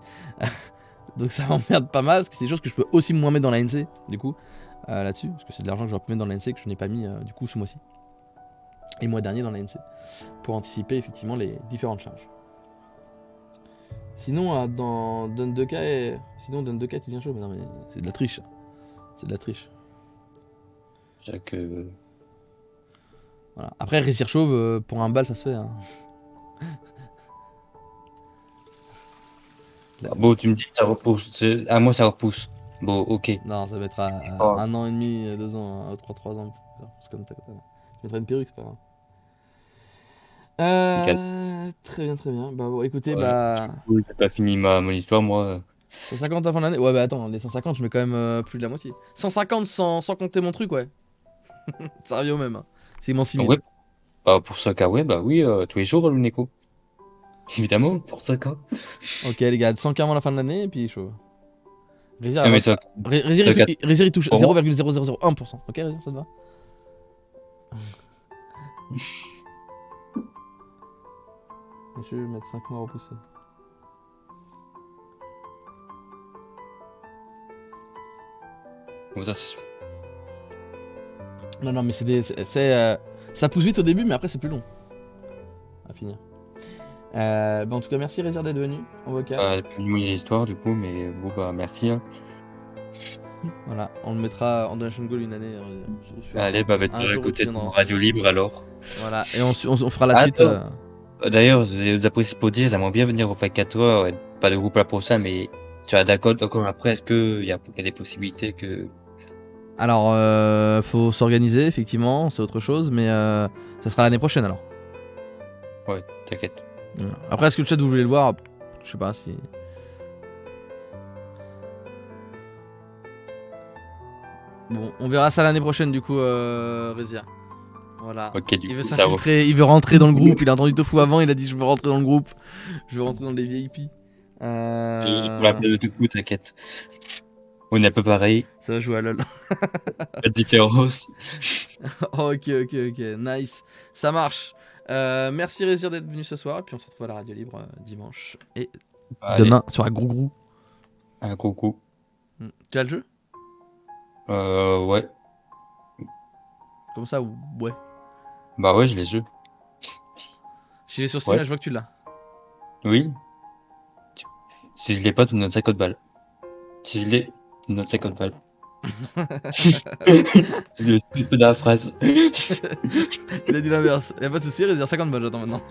Donc ça m'emmerde pas mal, parce que c'est des choses que je peux aussi moins mettre dans la NC, du coup, là-dessus. Parce que c'est de l'argent que j'aurais pu mettre dans la NC que je n'ai pas mis, du coup, ce mois-ci. Et le mois dernier dans la NC. Pour anticiper, effectivement, les différentes charges. Sinon, donne 2K et... Sinon, donne 2K, tu viens chaud. Mais non, mais c'est de la triche. C'est de la triche. C'est que... Voilà. Après, réussir chauve, pour un bal, ça se fait. Hein. Bon, tu me dis que ça repousse. À moi, ça repousse. Bon, ok. Non, ça va être à Oh. 1 an et demi, 2 ans, 3 ans. C'est comme ça. Je mettrai une perruque, c'est pas grave. Très bien, très bien. Bah bon, écoutez, Ouais. bah... Oui, j'ai pas fini mon histoire, moi. 150 à la fin de l'année. Ouais, bah attends, les 150, je mets quand même plus de la moitié. 150 sans compter mon truc, ouais. Ça revient au même. Hein. C'est mon 6000. Ouais. Bah, pour 5K, ouais, bah oui, tous les jours, le Neko. Évidemment, pour 5K. Ok, les gars, 100K avant la fin de l'année, et puis chaud. Rézir, Non, mais ça... il touche Pour moi. 0,0001%. Ok, Rézir, ça te va? Je vais mettre 5 mois à repousser. Comme ça, c'est... Non, mais ça pousse vite au début, mais après c'est plus long à finir. Bah en tout cas, merci Rézir d'être venu en vocal. Plus mon histoire, du coup, mais bon, bah, merci. Hein. Voilà, on le mettra en Donation Goal une année. Allez, bah, mettre un à jour où côté tu de viendras mon en radio libre, alors. Voilà, et on fera la suite. Attends. D'ailleurs, je vous apprécie pour dire, j'aimerais bien venir au fait 4 heures, pas de groupe là pour ça, mais tu as d'accord encore après, est-ce qu'il y a des possibilités que... Alors, faut s'organiser, effectivement, c'est autre chose, mais ça sera l'année prochaine alors. Ouais, t'inquiète. Voilà. Après, est-ce que le chat vous voulez le voir? Je sais pas si. Bon, on verra ça l'année prochaine du coup, Rézia. Voilà. Ok, du Il veut coup, ça va. s'infiltrer, il veut rentrer dans le groupe. Il a entendu Tofu avant, il a dit je veux rentrer dans le groupe. Je veux rentrer dans les VIP. Je peux l'appeler de tout, t'inquiète. On est un peu pareil, Ça va jouer à LoL. pas de différence. ok, nice. Ça marche. Merci Rézir d'être venu ce soir. Et puis on se retrouve à la radio libre dimanche. Et Allez, demain sur la Grou. un coucou. Tu as le jeu? Ouais. Comme ça ou ouais? Bah ouais, je les jeux. Je l'ai sur Steam, Ouais. là, je vois que tu l'as. Oui. Si je l'ai pas, tu me donnes 50 balles. Si je l'ai, tu me donnes 50 balles. C'est le style de la phrase. Il a dit l'inverse. Y'a pas de soucis, Rézir 50 balles, j'attends maintenant.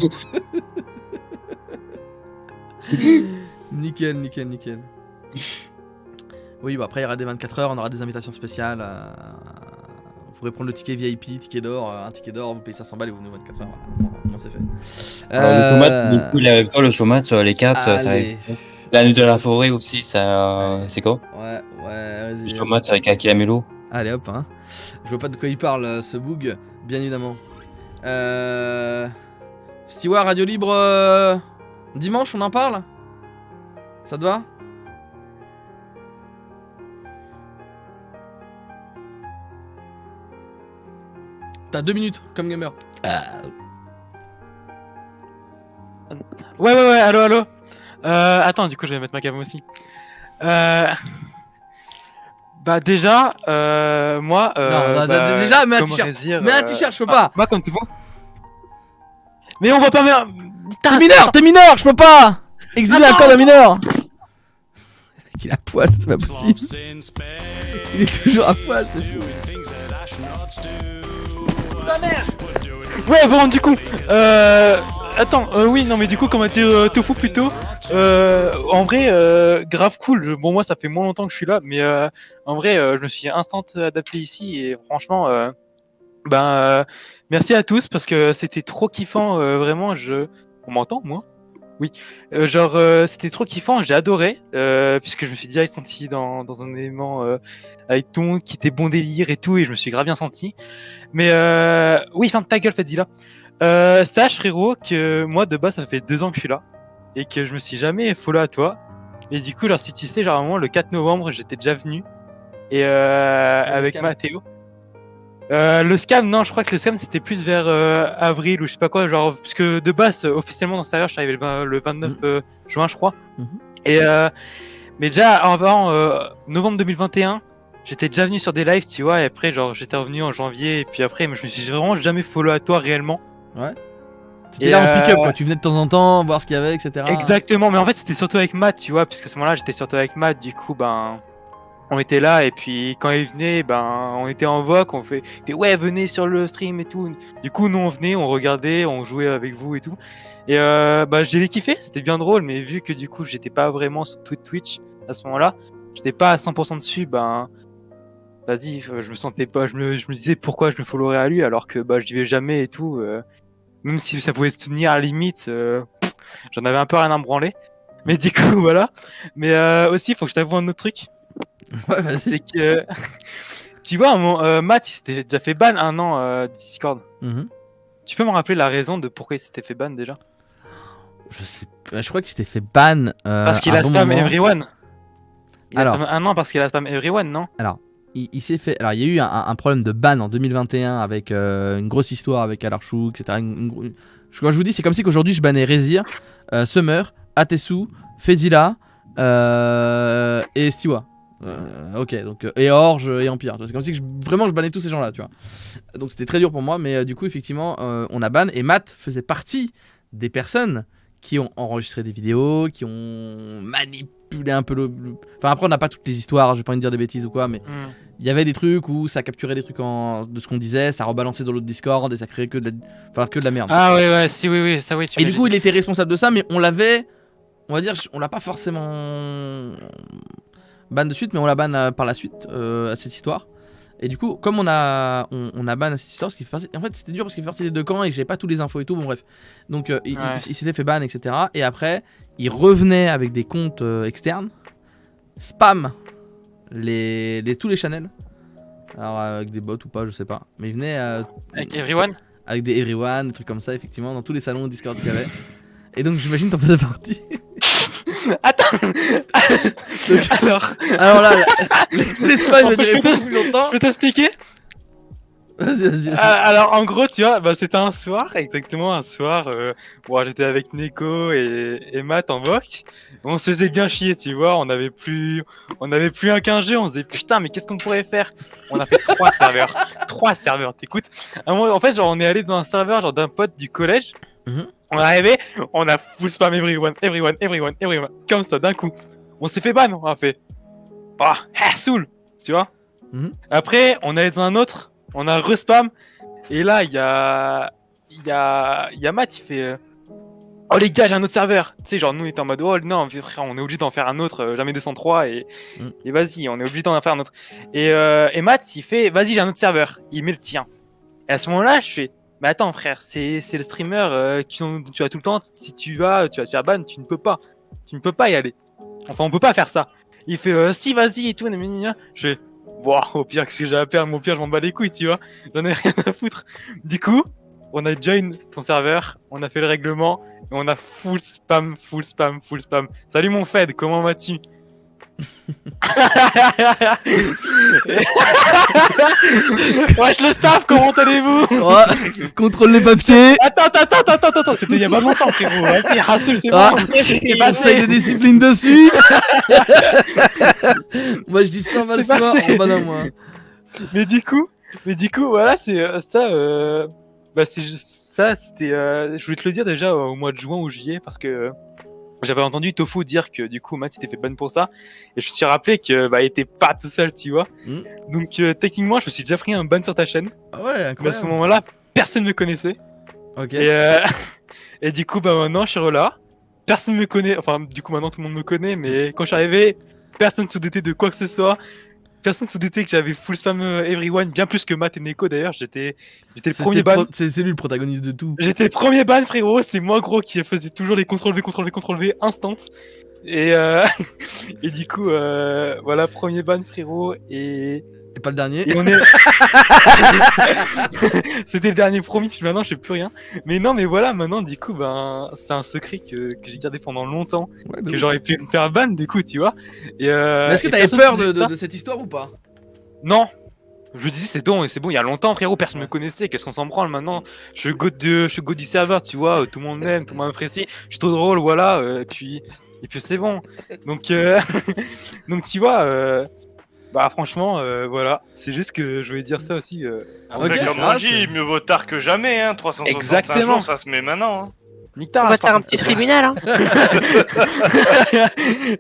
Nickel. Oui, bah après il y aura des 24 heures, on aura des invitations spéciales. Vous pourrez prendre le ticket VIP, ticket d'or. Un ticket d'or, vous payez 500 balles et vous venez 24 heures. Voilà, comment c'est fait. Alors, le chômage, du coup, il avait pas le chômage sur les 4, ça Allez. arrive. La nuit de la forêt aussi, ça. C'est quoi? Ouais, Le vas-y. chômage avec Aki Amelo. Allez hop, hein. Je vois pas de quoi il parle, ce bug, bien évidemment. Stewart, Radio Libre, dimanche, on en parle? Ça te va? T'as 2 minutes, comme gamer. Ouais, allô. Attends, du coup, je vais mettre ma cam aussi. Bah déjà, moi... Non, bah, déjà, mets un comme t-shirt. Rézir, Mets un t-shirt, je peux pas. Moi, comme tout le monde. Mais on voit pas... T'es mineur, je peux pas. Exilé à code à mineur. Il a poil, c'est pas possible. Il est toujours à poil, c'est fou. Ouais, bon, du coup... Attends, oui, non, mais du coup, comme a dit Tofu plus tôt, en vrai, grave cool. Bon, moi, ça fait moins longtemps que je suis là, mais en vrai, je me suis instant adapté ici et franchement, Merci à tous parce que c'était trop kiffant, vraiment. On m'entend, moi? Oui. C'était trop kiffant, j'ai adoré, puisque je me suis direct senti dans un élément avec tout le monde qui était bon délire et tout, et je me suis grave bien senti. Mais oui, ferme ta gueule, Fadzila. Sache, frérot, que moi, de base, ça fait 2 ans que je suis là, et que je me suis jamais follow à toi. Et du coup, genre, si tu sais, genre, vraiment, le 4 novembre, j'étais déjà venu, et avec scam. Mathéo. Le scam, non, je crois que le scam c'était plus vers avril ou je sais pas quoi, genre, parce que de base, officiellement dans le serveur, je suis arrivé le 29 juin, je crois. Mhm. Et mais déjà avant novembre 2021, j'étais déjà venu sur des lives, tu vois, et après, genre, j'étais revenu en janvier, et puis après, je me suis vraiment jamais follow à toi réellement. Ouais. C'était là en pick-up, quoi. Tu venais de temps en temps voir ce qu'il y avait, etc. Exactement, mais en fait, c'était surtout avec Matt, tu vois, puisque à ce moment-là, j'étais surtout avec Matt, du coup, on était là et puis quand il venait, on était en voc, on fait ouais, venez sur le stream et tout. Du coup, nous on venait, on regardait, on jouait avec vous et tout. Et j'ai kiffé, c'était bien drôle, mais vu que du coup j'étais pas vraiment sur Twitch à ce moment-là, j'étais pas à 100% dessus, vas-y, je me sentais pas, je me disais pourquoi je me followerais à lui alors que je vivais jamais et tout. Même si ça pouvait se tenir à la limite, j'en avais un peu rien à me branler. Mais du coup voilà. Mais aussi, il faut que je t'avoue un autre truc. Ouais, vas-y. C'est que tu vois, Matt il s'était déjà fait ban 1 an Discord. Mhm. Tu peux me rappeler la raison de pourquoi il s'était fait ban déjà? Je crois qu'il s'était fait ban. Parce qu'il à a un bon spam moment. everyone. Il Alors. a spam 1 an parce qu'il a spam everyone, non? Alors, il s'est fait. Alors, il y a eu un problème de ban en 2021 avec une grosse histoire avec Alarchou, etc. Quand je vous dis, c'est comme si qu'aujourd'hui je bannais Rezir, Summer, Atesu, Fezila et Stiwa. Ok, donc et Orge et Empire. C'est comme si vraiment je bannais tous ces gens-là, tu vois. Donc c'était très dur pour moi, mais du coup, effectivement, on a ban et Matt faisait partie des personnes qui ont enregistré des vidéos, qui ont manipulé un peu Enfin, après, on n'a pas toutes les histoires, je vais pas envie de dire des bêtises ou quoi, mais il y avait des trucs où ça capturait des trucs de ce qu'on disait, ça rebalançait dans l'autre Discord et ça créait que de la merde. Ah ouais, si, oui, ça oui. Et du coup, il était responsable de ça, mais on l'avait, on va dire, on l'a pas forcément ban de suite, mais on la ban par la suite à cette histoire. Et du coup, comme on a ban à cette histoire, ce qui fait partie... en fait c'était dur parce qu'il fait partie des deux camps et j'ai pas tous les infos et tout, bon bref. Donc il s'était fait ban, etc. Et après, il revenait avec des comptes externes, spam tous les channels. Alors avec des bots ou pas, je sais pas. Mais il venait avec everyone. Avec des everyone, des trucs comme ça, effectivement, dans tous les salons Discord qu'il y avait. Et donc j'imagine t'en faisais partie. Attends. Alors là, l'espace va durer beaucoup plus longtemps. Je peux t'expliquer? Vas-y. Alors en gros, tu vois, c'était un soir, exactement un soir. J'étais avec Neko et Matt en voc. On se faisait bien chier, tu vois. On avait plus un 15G. On se disait putain, mais qu'est-ce qu'on pourrait faire? On a fait 3 serveurs. 3 serveurs, t'écoutes? En fait, on est allé dans un serveur d'un pote du collège. On est arrivé, on a full spam everyone. Comme ça, d'un coup. On s'est fait ban, on a fait. Soul, tu vois. Après, on est allé dans un autre. On a respam. Et là, il y a Matt, il fait. Oh les gars, j'ai un autre serveur. Tu sais, genre, nous, on était en mode, oh non, frère, on est obligé d'en faire un autre, jamais 203. Et vas-y, on est obligé d'en faire un autre. Et Matt, il fait, vas-y, j'ai un autre serveur. Il met le tien. Et à ce moment-là, je fais. Mais attends frère, c'est le streamer, tu as tout le temps, si tu vas te faire ban, tu ne peux pas y aller. Enfin, on peut pas faire ça. Il fait si vas-y et tout, je fais au pire que j'ai à perdre, au pire je m'en bats les couilles, tu vois, j'en ai rien à foutre. Du coup, on a join ton serveur, on a fait le règlement et on a full spam. Salut mon Fed, comment vas-tu? Wesh le staff, comment allez-vous? Contrôle les papiers. Attends, c'était il y a pas longtemps frérot. Vas-y, Rassoul, c'est bon. C'est passé de discipline dessus. Moi je dis 100 balles soir, en bas d'un mois. Mais du coup, voilà, c'est ça. C'est ça, c'était. Je voulais te le dire déjà au mois de juin ou juillet parce que j'avais entendu Tofu dire que du coup Matt s'était fait ban pour ça et je me suis rappelé que il était pas tout seul, tu vois. Donc techniquement, je me suis déjà pris un ban sur ta chaîne. Ah ouais, incroyable. Mais à ce moment-là, personne me connaissait. Ok. Et du coup, maintenant, je suis là. Personne me connaît. Enfin, du coup, maintenant, tout le monde me connaît. Mais quand je suis arrivé, personne ne se doutait de quoi que ce soit. personne se doutait que j'avais full spam everyone, bien plus que Matt et Neko d'ailleurs. J'étais le premier ban. C'est lui le protagoniste de tout. J'étais le premier ban, frérot. C'était moi, gros, qui faisait toujours les CTRL-V instant. Et, et du coup, voilà, premier ban, frérot. Et pas le dernier. Et on est... C'était le dernier promis, maintenant je sais plus rien. Mais non, mais voilà, maintenant du coup, ben, c'est un secret que j'ai gardé pendant longtemps, ouais, que j'aurais pu me faire ban du coup, tu vois. Et, mais est-ce que t'avais peur de cette histoire ou pas? Non. Je me disais c'est bon, il y a longtemps frérot, personne me connaissait, qu'est-ce qu'on s'en branle maintenant? Je suis go du serveur, tu vois, tout le monde m'aime, tout le monde m'apprécie, je suis trop drôle, voilà, et puis c'est bon. Donc, donc tu vois, bah franchement, voilà, c'est juste que je voulais dire ça aussi. Okay. Comme on dit, mieux vaut tard que jamais, hein. 365 jours, ça se met maintenant. Hein. On va te faire un petit tribunal. Hein.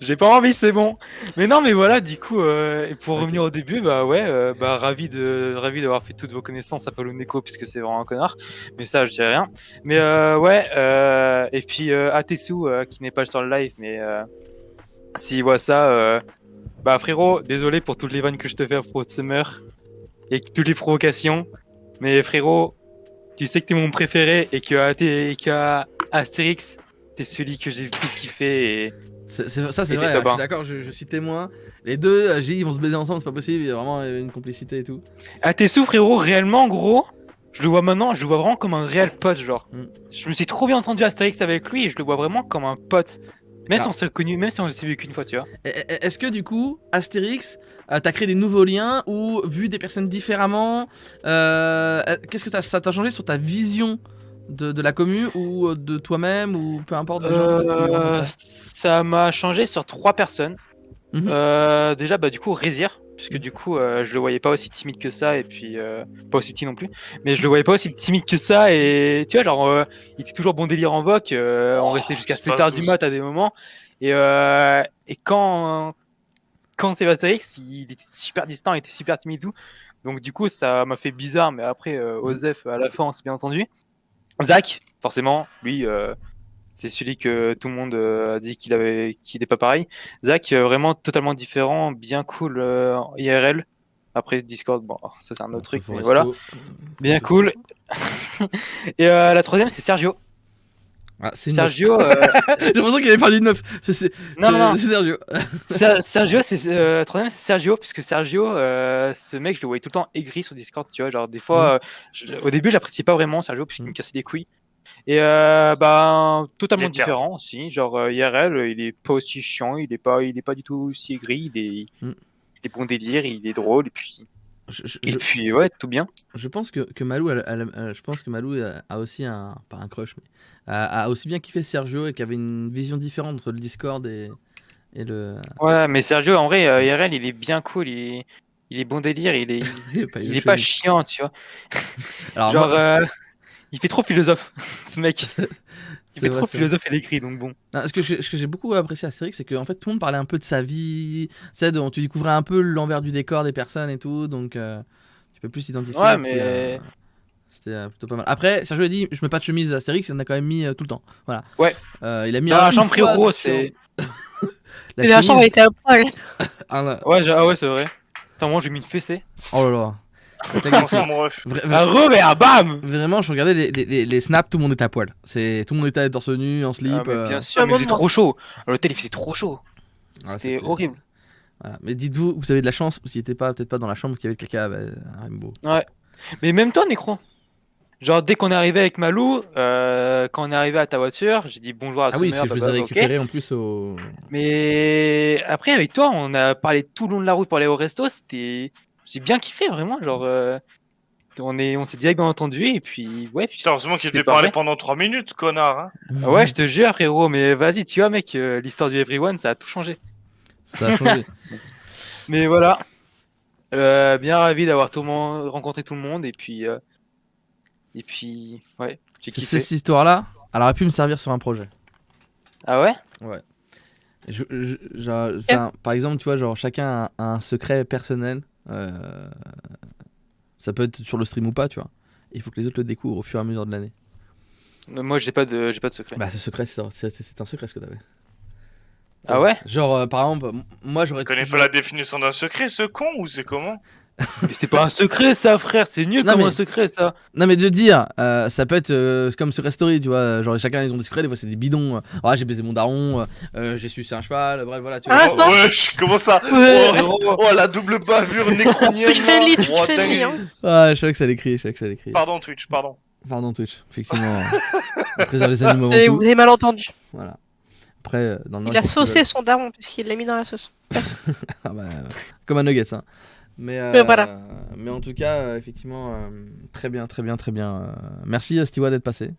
J'ai pas envie, c'est bon. Mais non, mais voilà, du coup, et pour revenir au début, bah ouais, bah ravi d'avoir fait toutes vos connaissances à Follow Neko, puisque c'est vraiment un connard. Mais ça, je dirais rien. Mais ouais, et puis Atesu, qui n'est pas sur le live, mais s'il voit ça, bah frérot, désolé pour toutes les vannes que je te fais à propos de Summer et toutes les provocations. Mais frérot, tu sais que t'es mon préféré et que Astérix, t'es celui que j'ai le plus kiffé et... Ça c'est vrai, je suis d'accord, je suis témoin. Les deux, ils vont se baiser ensemble, c'est pas possible, il y a vraiment une complicité et tout. Atesu frérot, réellement gros, je le vois maintenant, je le vois vraiment comme un réel pote genre. Je me suis trop bien entendu Astérix avec lui et je le vois vraiment comme un pote. Même si on s'est connu, même si on s'est vu qu'une fois, tu vois. Est-ce que du coup, Astérix, t'as créé des nouveaux liens ou vu des personnes différemment? Qu'est-ce que ça t'a changé sur ta vision de la commu ou de toi-même ou peu importe des gens ça m'a changé sur 3 personnes. Déjà, bah du coup, Rézir, puisque du coup, je le voyais pas aussi timide que ça, et puis pas aussi petit non plus, mais je le voyais pas aussi timide que ça, et tu vois, genre, il était toujours bon délire en voc, on restait jusqu'à 7h du mat à des moments, et quand c'est Astérix, il était super distant, il était super timide et tout, donc du coup, ça m'a fait bizarre, mais après, Osef, à la fin, on s'est bien entendu. Zach, forcément, lui, c'est celui que tout le monde a dit qu'il est pas pareil. Zach, vraiment totalement différent, bien cool IRL. Après Discord, bon, ça c'est un autre truc, mais voilà. Bien cool. Et la troisième, c'est Sergio. Ah, c'est Sergio. J'ai l'impression qu'il avait pas dit 9. Non. C'est Sergio. Sergio, c'est troisième, c'est Sergio, puisque Sergio, ce mec, je le voyais tout le temps aigri sur Discord, tu vois. Genre, des fois, au début, je l'appréciais pas vraiment, Sergio, puisqu'il me cassait des couilles. Et bah, totalement différent aussi. Genre, IRL, il est pas aussi chiant, il est pas du tout aussi aigri, il est bon délire, il est drôle, et puis. Et puis ouais, tout bien. Je pense que Malou, a aussi pas un crush, mais a aussi bien kiffé Sergio et qui avait une vision différente entre le Discord et le. Ouais, mais Sergio, en vrai, IRL, il est bien cool, il est bon délire, il est pas chiant, tu vois. Alors, genre, il fait trop philosophe, ce mec. Il fait trop philosophe et l'écrit, donc bon. Non, ce que j'ai beaucoup apprécié à Astérix, c'est qu'en fait tout le monde parlait un peu de sa vie, tu sais, tu découvrais un peu l'envers du décor des personnes et tout, donc tu peux plus s'identifier. Ouais, mais c'était plutôt pas mal. Après, Sergio a dit, je mets pas de chemise à Astérix, il en a quand même mis tout le temps. Voilà. Ouais. Il a mis dans la chambre, frérot, c'est. La chambre était à poil. Ouais, c'est vrai. Attends, moi j'ai mis une fessée. Oh là là. Bam. Vraiment, je regardais les snaps, tout le monde était à poil. Tout le monde était torse nu, en slip. Bien sûr, mais c'est trop chaud. À l'hôtel, il faisait trop chaud. C'était horrible. Voilà. Mais dites-vous, vous avez de la chance, vous n'étiez peut-être pas dans la chambre qui avait le caca à Rainbow. Ouais. Mais même toi, Necro. Genre, dès qu'on est arrivé avec Malou, quand on est arrivé à ta voiture, j'ai dit bonjour à Summer. Ah oui, parce que je les ai récupérés en plus au. Mais après, avec toi, on a parlé tout le long de la route pour aller au resto. J'ai bien kiffé, vraiment. Genre, on s'est direct bien entendu. Et puis, ouais. Putain, heureusement qu'il était parlé pendant 3 minutes, connard. Hein. Ouais, je te jure, frérot. Mais vas-y, tu vois, mec, l'histoire du Everyone, ça a tout changé. Ça a changé. Mais voilà. Bien ravi d'avoir rencontré tout le monde. Et puis, ouais, j'ai kiffé. Cette histoire-là, elle aurait pu me servir sur un projet. Ah ouais? Ouais. Par exemple, tu vois, genre chacun a un secret personnel. Ça peut être sur le stream ou pas, tu vois. Il faut que les autres le découvrent au fur et à mesure de l'année. Moi, j'ai pas de secret. Bah, ce secret, c'est un secret ce que t'avais. Ah ouais? Genre, par exemple, moi j'aurais. Tu connais pas la définition d'un secret, ce con, ou c'est comment? Mais c'est pas un secret ça, frère, c'est nul Non, comme mais- un secret ça. Non, mais de dire, ça peut être comme Secret Story, tu vois. Genre, chacun ils ont des secrets, des fois c'est des bidons. Ah, j'ai baisé mon daron, j'ai sucé un cheval, bref, voilà, tu vois. Ah, Ouais, comment ça? Ouais. Oh, la double bavure nécronienne. Tu fais lit, tu Oh, fais dingue. lit, hein. Ah, je savais que ça l'écrit, je savais que ça l'écrit. Pardon, Twitch, pardon. Pardon, Twitch, effectivement. On préserve les animaux avant Vous tout. avez mal entendu. Voilà. Après, dans le Il Nord, a ils font ce qu'ils saucé son daron parce qu'il l'a mis dans la sauce. veulent. Ah bah, comme un nuggets, hein. Mais, voilà. mais en tout cas, effectivement, très bien, très bien, très bien. Merci, Stiwa, d'être passé.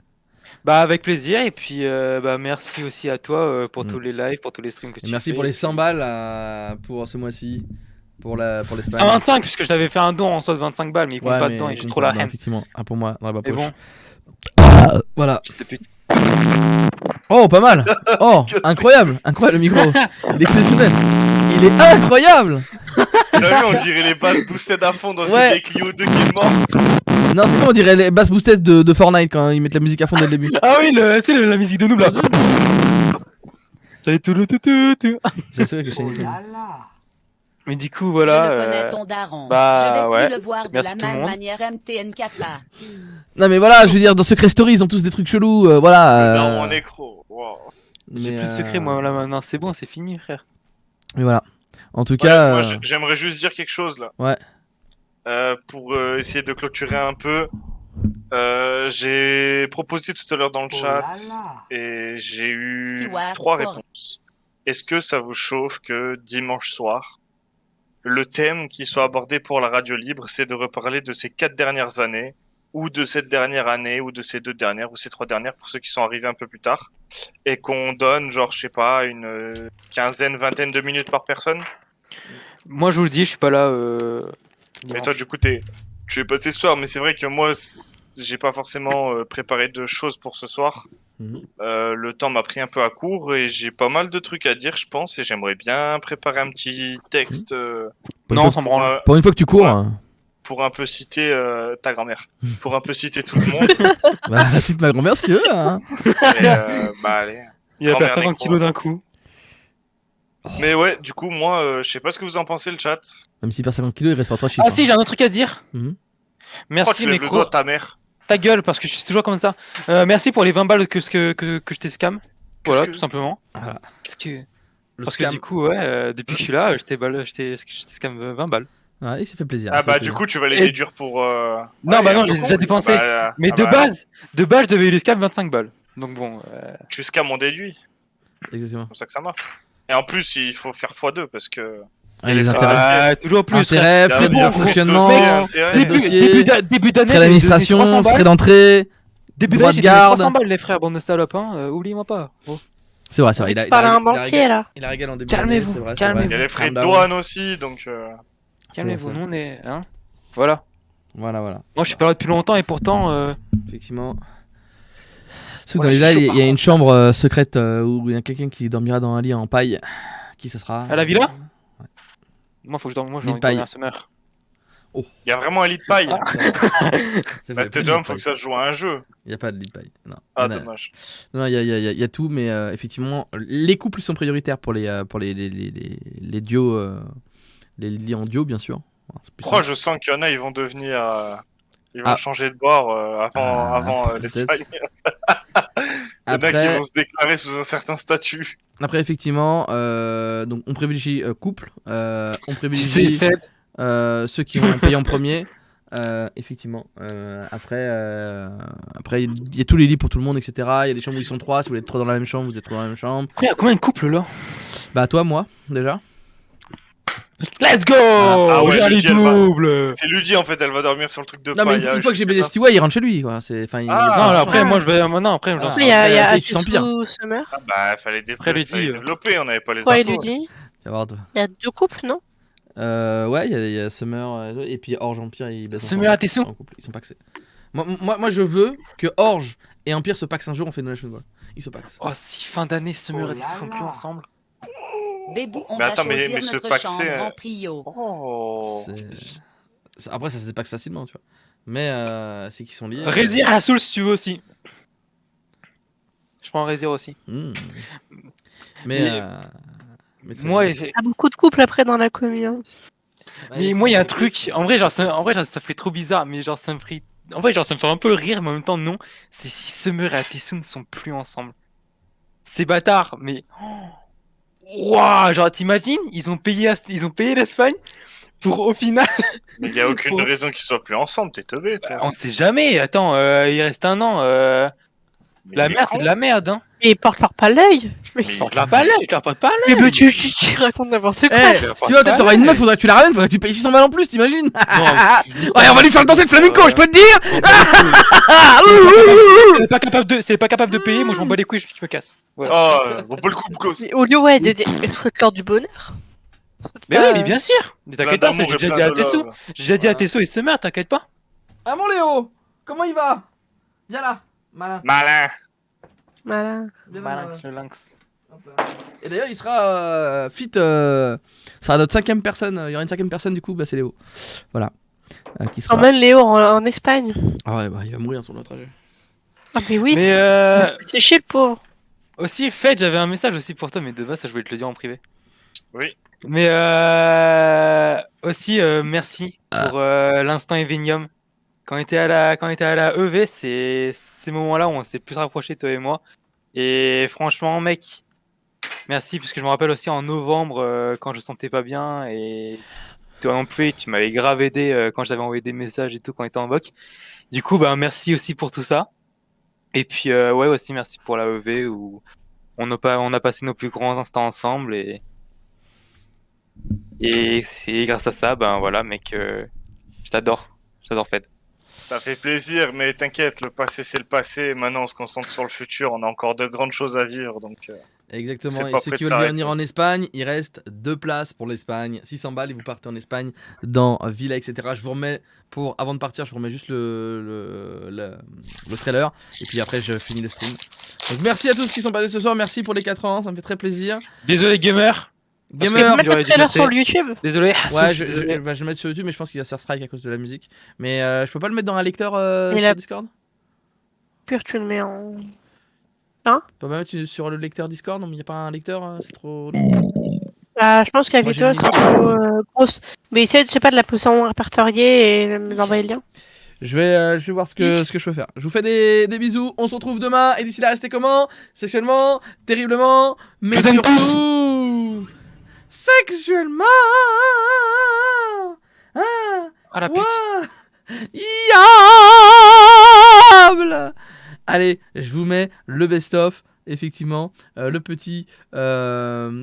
Bah avec plaisir et puis bah merci aussi à toi pour Mm. tous les lives, pour tous les streams que Et tu merci fais. pour les 100 balles pour ce mois-ci, pour l'Espagne. 125 puisque je t'avais fait un don en soi de 25 balles mais il compte Ouais, pas mais dedans et il j'ai compte trop pas la dedans, haine. effectivement, un pour moi, dans la Mais poche. bon, Voilà. fils de pute. Oh, pas mal. Oh, incroyable, incroyable le micro. Il est exceptionnel. Il est incroyable. T'as vu, on dirait les basses boosted à fond dans Ouais. une Clio 2 qui est morte. Non, c'est comme on dirait les bass boosted de Fortnite quand ils mettent la musique à fond dès le début. Ah oui, c'est la musique de noob là. Ça y est tout. J'ai sûr que je sais nickel. Mais du coup Je voilà. le connais ton daron. bah, je vais ouais. plus le voir de Merci la tout le même monde. manière MTNK. Non, mais voilà, je veux dire, dans Secret Story, ils ont tous des trucs chelous, voilà. Non, en écro. Wow. J'ai mais, plus de secret moi là maintenant, c'est bon, c'est fini frère. Mais voilà. En tout Ouais, cas. moi, j'aimerais juste dire quelque chose là. Ouais. Pour essayer de clôturer un peu. J'ai proposé tout à l'heure dans le chat et j'ai eu Stewart, 3 quoi. réponses. Est-ce que ça vous chauffe que dimanche soir, le thème qui soit abordé pour la radio libre, c'est de reparler de ces 4 dernières années, ou de cette dernière année, ou de ces 2 dernières, ou ces 3 dernières, pour ceux qui sont arrivés un peu plus tard, et qu'on donne, genre, je sais pas, une quinzaine, vingtaine de minutes par personne? Moi je vous le dis, je suis pas là. Et dimanche. toi, du coup, tu es passé ce soir, mais c'est vrai que moi, j'ai pas forcément préparé de choses pour ce soir. Mhm. Le temps m'a pris un peu à court et j'ai pas mal de trucs à dire, je pense, et j'aimerais bien préparer un petit texte Pour une Non, fois sans que- branle. Pour une fois que tu cours, Ouais. Pour un peu citer ta grand-mère, pour un peu citer tout le monde. bah, cite ma grand-mère si tu veux. Hein. Et, bah allez. Il a Grand-mère perdu 50 Nécro. kilos d'un coup. Mais ouais, du coup, moi, je sais pas ce que vous en pensez, le chat. Même s'il perd 50 kilos, il restera 3 chiffres. Ah si, j'ai un autre truc à dire. Mhm. Pourquoi Merci tu lèves le Nécro. doigt à ta mère? Ta gueule, parce que je suis toujours comme ça. Merci pour les 20 balles que je t'ai scam. Qu'est-ce Voilà, que- tout simplement. Voilà. Qu'est-ce que... Le Parce scam. que du coup, ouais, depuis que je suis là, je t'ai scam 20 balles. Ouais, il s'est fait plaisir. Ah il s'est bah fait du plaisir. coup, tu vas les Et- déduire pour... Non, ouais, bah un non, peu j'ai con. déjà dépensé. Bah, Mais ah de bah, base, je devais lui scam 25 balles. Donc bon, tu scams on déduit, Exactement. c'est comme ça que ça marche. Et en plus, il faut faire x2 parce que... Ah, les frais. intérêts. toujours plus. Intérêts, frais Il y a de beaucoup fonctionnement, dossiers, intérêts. des dossiers, Début d'année, frais d'administration, frais d'entrée. Début droit d'année, de j'ai donné garde. 300 balles, les frères, bande de salopes, hein. Oublie-moi pas. Oh. C'est vrai, c'est vrai. Il Parle à un a banquier là. il a régalé en début Calmez-vous, d'année, c'est vrai, calmez-vous. Il y a les frais de Calm down. douane aussi, donc... Calmez-vous, C'est nous on est. Hein voilà. Voilà. Moi je suis pas là depuis longtemps et pourtant. Effectivement. Sous Voilà, dans les j'ai villas, chaud, il y a par une chambre secrète où il y a quelqu'un qui dormira dans un lit en paille. Qui ce sera? À la villa Moi faut que je dorme, moi j'ai Lit envie de de dormir paille. à Summer. Il y a vraiment un lit de paille. Ça fait Bah, plus t'es de d'homme, lit de faut que paille. ça se joue à un jeu. Il n'y a pas de lit de paille. Non. Ah, On a- dommage. Non, il y a tout, mais effectivement, les couples sont prioritaires pour les duos, les lits en duo, bien sûr. C'est plus Pourquoi simple. je sens qu'il y en a, ils vont devenir... Ils vont Ah. changer de bord Ah, avant peut-être. l'Espagne. Il y en a qui Après, vont se déclarer sous un certain statut. après, effectivement, donc on privilégie couple, on C'est privilégie fait. ceux qui ont payé en premier. Effectivement. Après, il y a tous les lits pour tout le monde, etc. Il y a des chambres où ils sont 3. Si vous êtes 3 dans la même chambre, vous êtes 3 dans la même chambre. Après, il y a combien de couples là Bah, toi, moi, déjà. Let's go Ah ouais, J'ai les Luigi, elle va- doubles. C'est Luigi en fait, elle va dormir sur le truc de Non, mais paille. une fois que j'ai baisé Stewart, il rentre chez lui, quoi. C'est, enfin, il- Ah, Non, là, après, Ah. moi je vais. Non, après, j'en Ah. sais Il y a, il y a après, tu sens pire. Atsusu Summer. Ah bah, fallait Après, Luigi, fallait développer, on n'avait pas les Quoi, il infos. lui dit Tu vas voir, toi. Il y a 2 couples, non? Ouais, il y a Summer et puis Orge Empire, ils baissent Summer ensemble, à tes sous. en couple, ils sont paxés. Moi, je veux que Orge et Empire se paxent un jour, on fait une Nation Ball. Ils se paxent. Oh, si fin d'année, Summer et ils font plus ensemble. Bébou, on Mais va attends, mais choisir ce notre pack, chambre c'est, en prio. Oh. Après, ça se dépaxe facilement, tu vois. Mais c'est qu'ils sont liés. Résir à Soul si tu veux aussi. Je prends Résir aussi. Hmm. Mais très Moi, bien. Il y a beaucoup de couples après dans la commune. Hein. mais moi, il y a un truc. En vrai, genre, ça fait trop bizarre, mais genre, ça me ferait. En vrai, genre, ça me fait un peu rire, mais en même temps, non. C'est si Summer et Atessou ne sont plus ensemble. C'est bâtard, mais. Waouh, genre, t'imagines, ils ont payé l'Espagne pour au final. Mais il n'y a aucune Pour- raison qu'ils soient plus ensemble, t'es teubé, toi. On ne sait jamais. Attends, il reste un an. Mais La il est merde, con. c'est de la merde, hein. Et ils portent leur pas l'œil. Mais Mais- Je leur pas l'œil, je leur porte pas mais l'œil. tu racontes n'importe quoi. Eh, je vais si tu vois, pas t'auras une mal. meuf, faudrait que tu la ramènes, faudrait que tu payes 600 balles en plus, t'imagines? Non, Ouais, on va lui faire danser de flamenco, je peux te dire! Si elle est pas capable de payer, moi je m'en bats les couilles, je me casse. Voilà. Oh, on peut le coup, gosse. Mais au lieu ouais, de dire souhaite-leur du bonheur. Mais oui, mais bien sûr. Mais Plein t'inquiète pas, ça, d'amour j'ai et déjà plein dit à de Tesso. love. J'ai déjà dit à Voilà. Tesso et Summer, t'inquiète pas. Ah mon Léo! Comment il va? Viens là, malin. Malin. Voilà. Viens là, malin. le lynx. Hop là. Et d'ailleurs, il sera fit. Ça sera notre 5ème personne. Il y aura une 5ème personne, du coup, bah, c'est Léo. Voilà. Qui sera. Emmène Léo en Espagne. Ah ouais, bah, il va mourir sur le trajet. Ah mais oui. Mais C'est chier le pauvre. aussi, Fed, j'avais un message aussi pour toi, mais de base, ça je voulais te le dire en privé. Oui. Mais aussi, merci pour l'instant Evenium. Quand on était à la EV, c'est ces moments-là où on s'est plus rapprochés, toi et moi. Et franchement, mec, merci, parce que je me rappelle aussi en novembre, quand je sentais pas bien, et toi non plus, tu m'avais grave aidé quand j'avais envoyé des messages et tout quand on était en voc. Du coup, bah, merci aussi pour tout ça. Et puis, ouais, aussi merci pour la EV où on a passé nos plus grands instants ensemble, et c'est grâce à ça, ben voilà, mec, je t'adore Fed. Ça fait plaisir, mais t'inquiète, le passé c'est le passé. Maintenant, on se concentre sur le futur. On a encore de grandes choses à vivre, donc. Exactement. C'est Et pas ceux prêt qui de veulent s'arrêter. venir en Espagne, il reste 2 places pour l'Espagne. 600 balles et vous partez en Espagne dans Villa, etc. Je vous remets avant de partir, je vous remets juste le trailer. Et puis après, je finis le stream. Donc merci à tous qui sont passés ce soir. Merci pour les 4 ans, ça me fait très plaisir. Désolé, gamer. Gamer. Mettre j'aurais le dû trailer passer. sur le YouTube. Désolé. Ouais, désolé. je vais le mettre sur YouTube, mais je pense qu'il va se faire strike à cause de la musique. Mais je peux pas le mettre dans un lecteur Et sur la- Discord? Pur, tu le mets en. Je peux pas mettre sur le lecteur Discord? Non, mais il n'y a pas un lecteur, c'est trop. Bah, je pense qu'à Moi, vidéo j'ai sera plutôt grosse. Mais essaye, je sais pas, de la poser en répertorié et d'envoyer le lien. Je vais voir ce que je peux faire. Je vous fais des bisous. On se retrouve demain. Et d'ici là, restez comment? Sexuellement, terriblement, mais Je vous aime surtout sexuellement. Ah, Ah la pute. Diable. Allez, je vous mets le best-of. Effectivement, la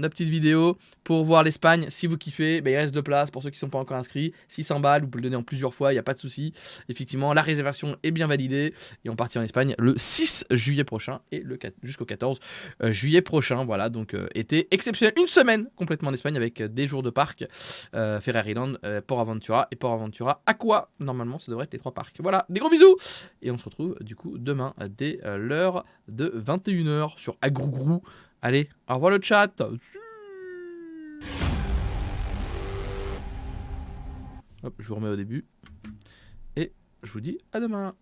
petite vidéo pour voir l'Espagne. Si vous kiffez, bah, il reste 2 places pour ceux qui sont pas encore inscrits. 600 balles, vous pouvez le donner en plusieurs fois, il n'y a pas de souci. Effectivement, la réservation est bien validée et on partira en Espagne le 6 juillet prochain et jusqu'au 14 juillet prochain. Voilà, donc été exceptionnel. Une semaine complètement en Espagne avec des jours de parc, Ferrariland, Port Aventura et Port Aventura Aqua. Normalement, ça devrait être les 3 parcs. Voilà, des gros bisous et on se retrouve du coup demain dès l'heure de 21h sur Agrougrou. Allez, au revoir le chat. Hop, je vous remets au début. Et je vous dis à demain. Hop.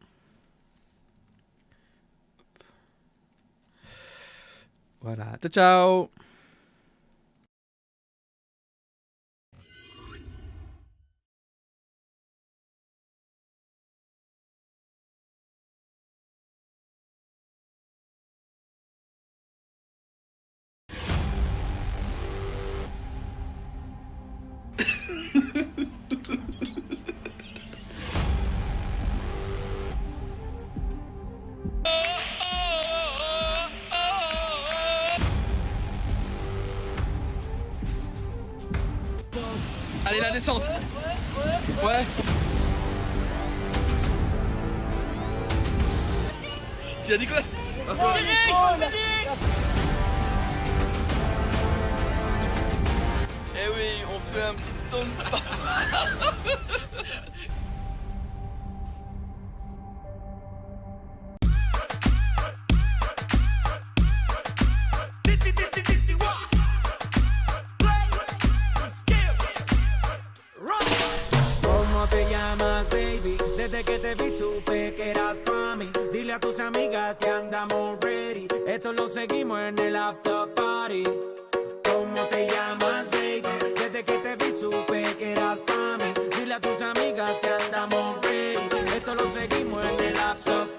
Voilà, ciao ciao. Allez, la descente. Ouais. Tu as dit quoi? Eh oui, on fait un petit tour. ¿Cómo te llamas, baby? Desde que te vi supe que eras pa' mí. Dile a a tus amigas que andamos ready. Esto lo seguimos en el after party. ¿Cómo te llamas, baby? Desde que te vi supe que eras pa' mí. Dile a tus amigas que andamos ready. Esto lo seguimos en el after party.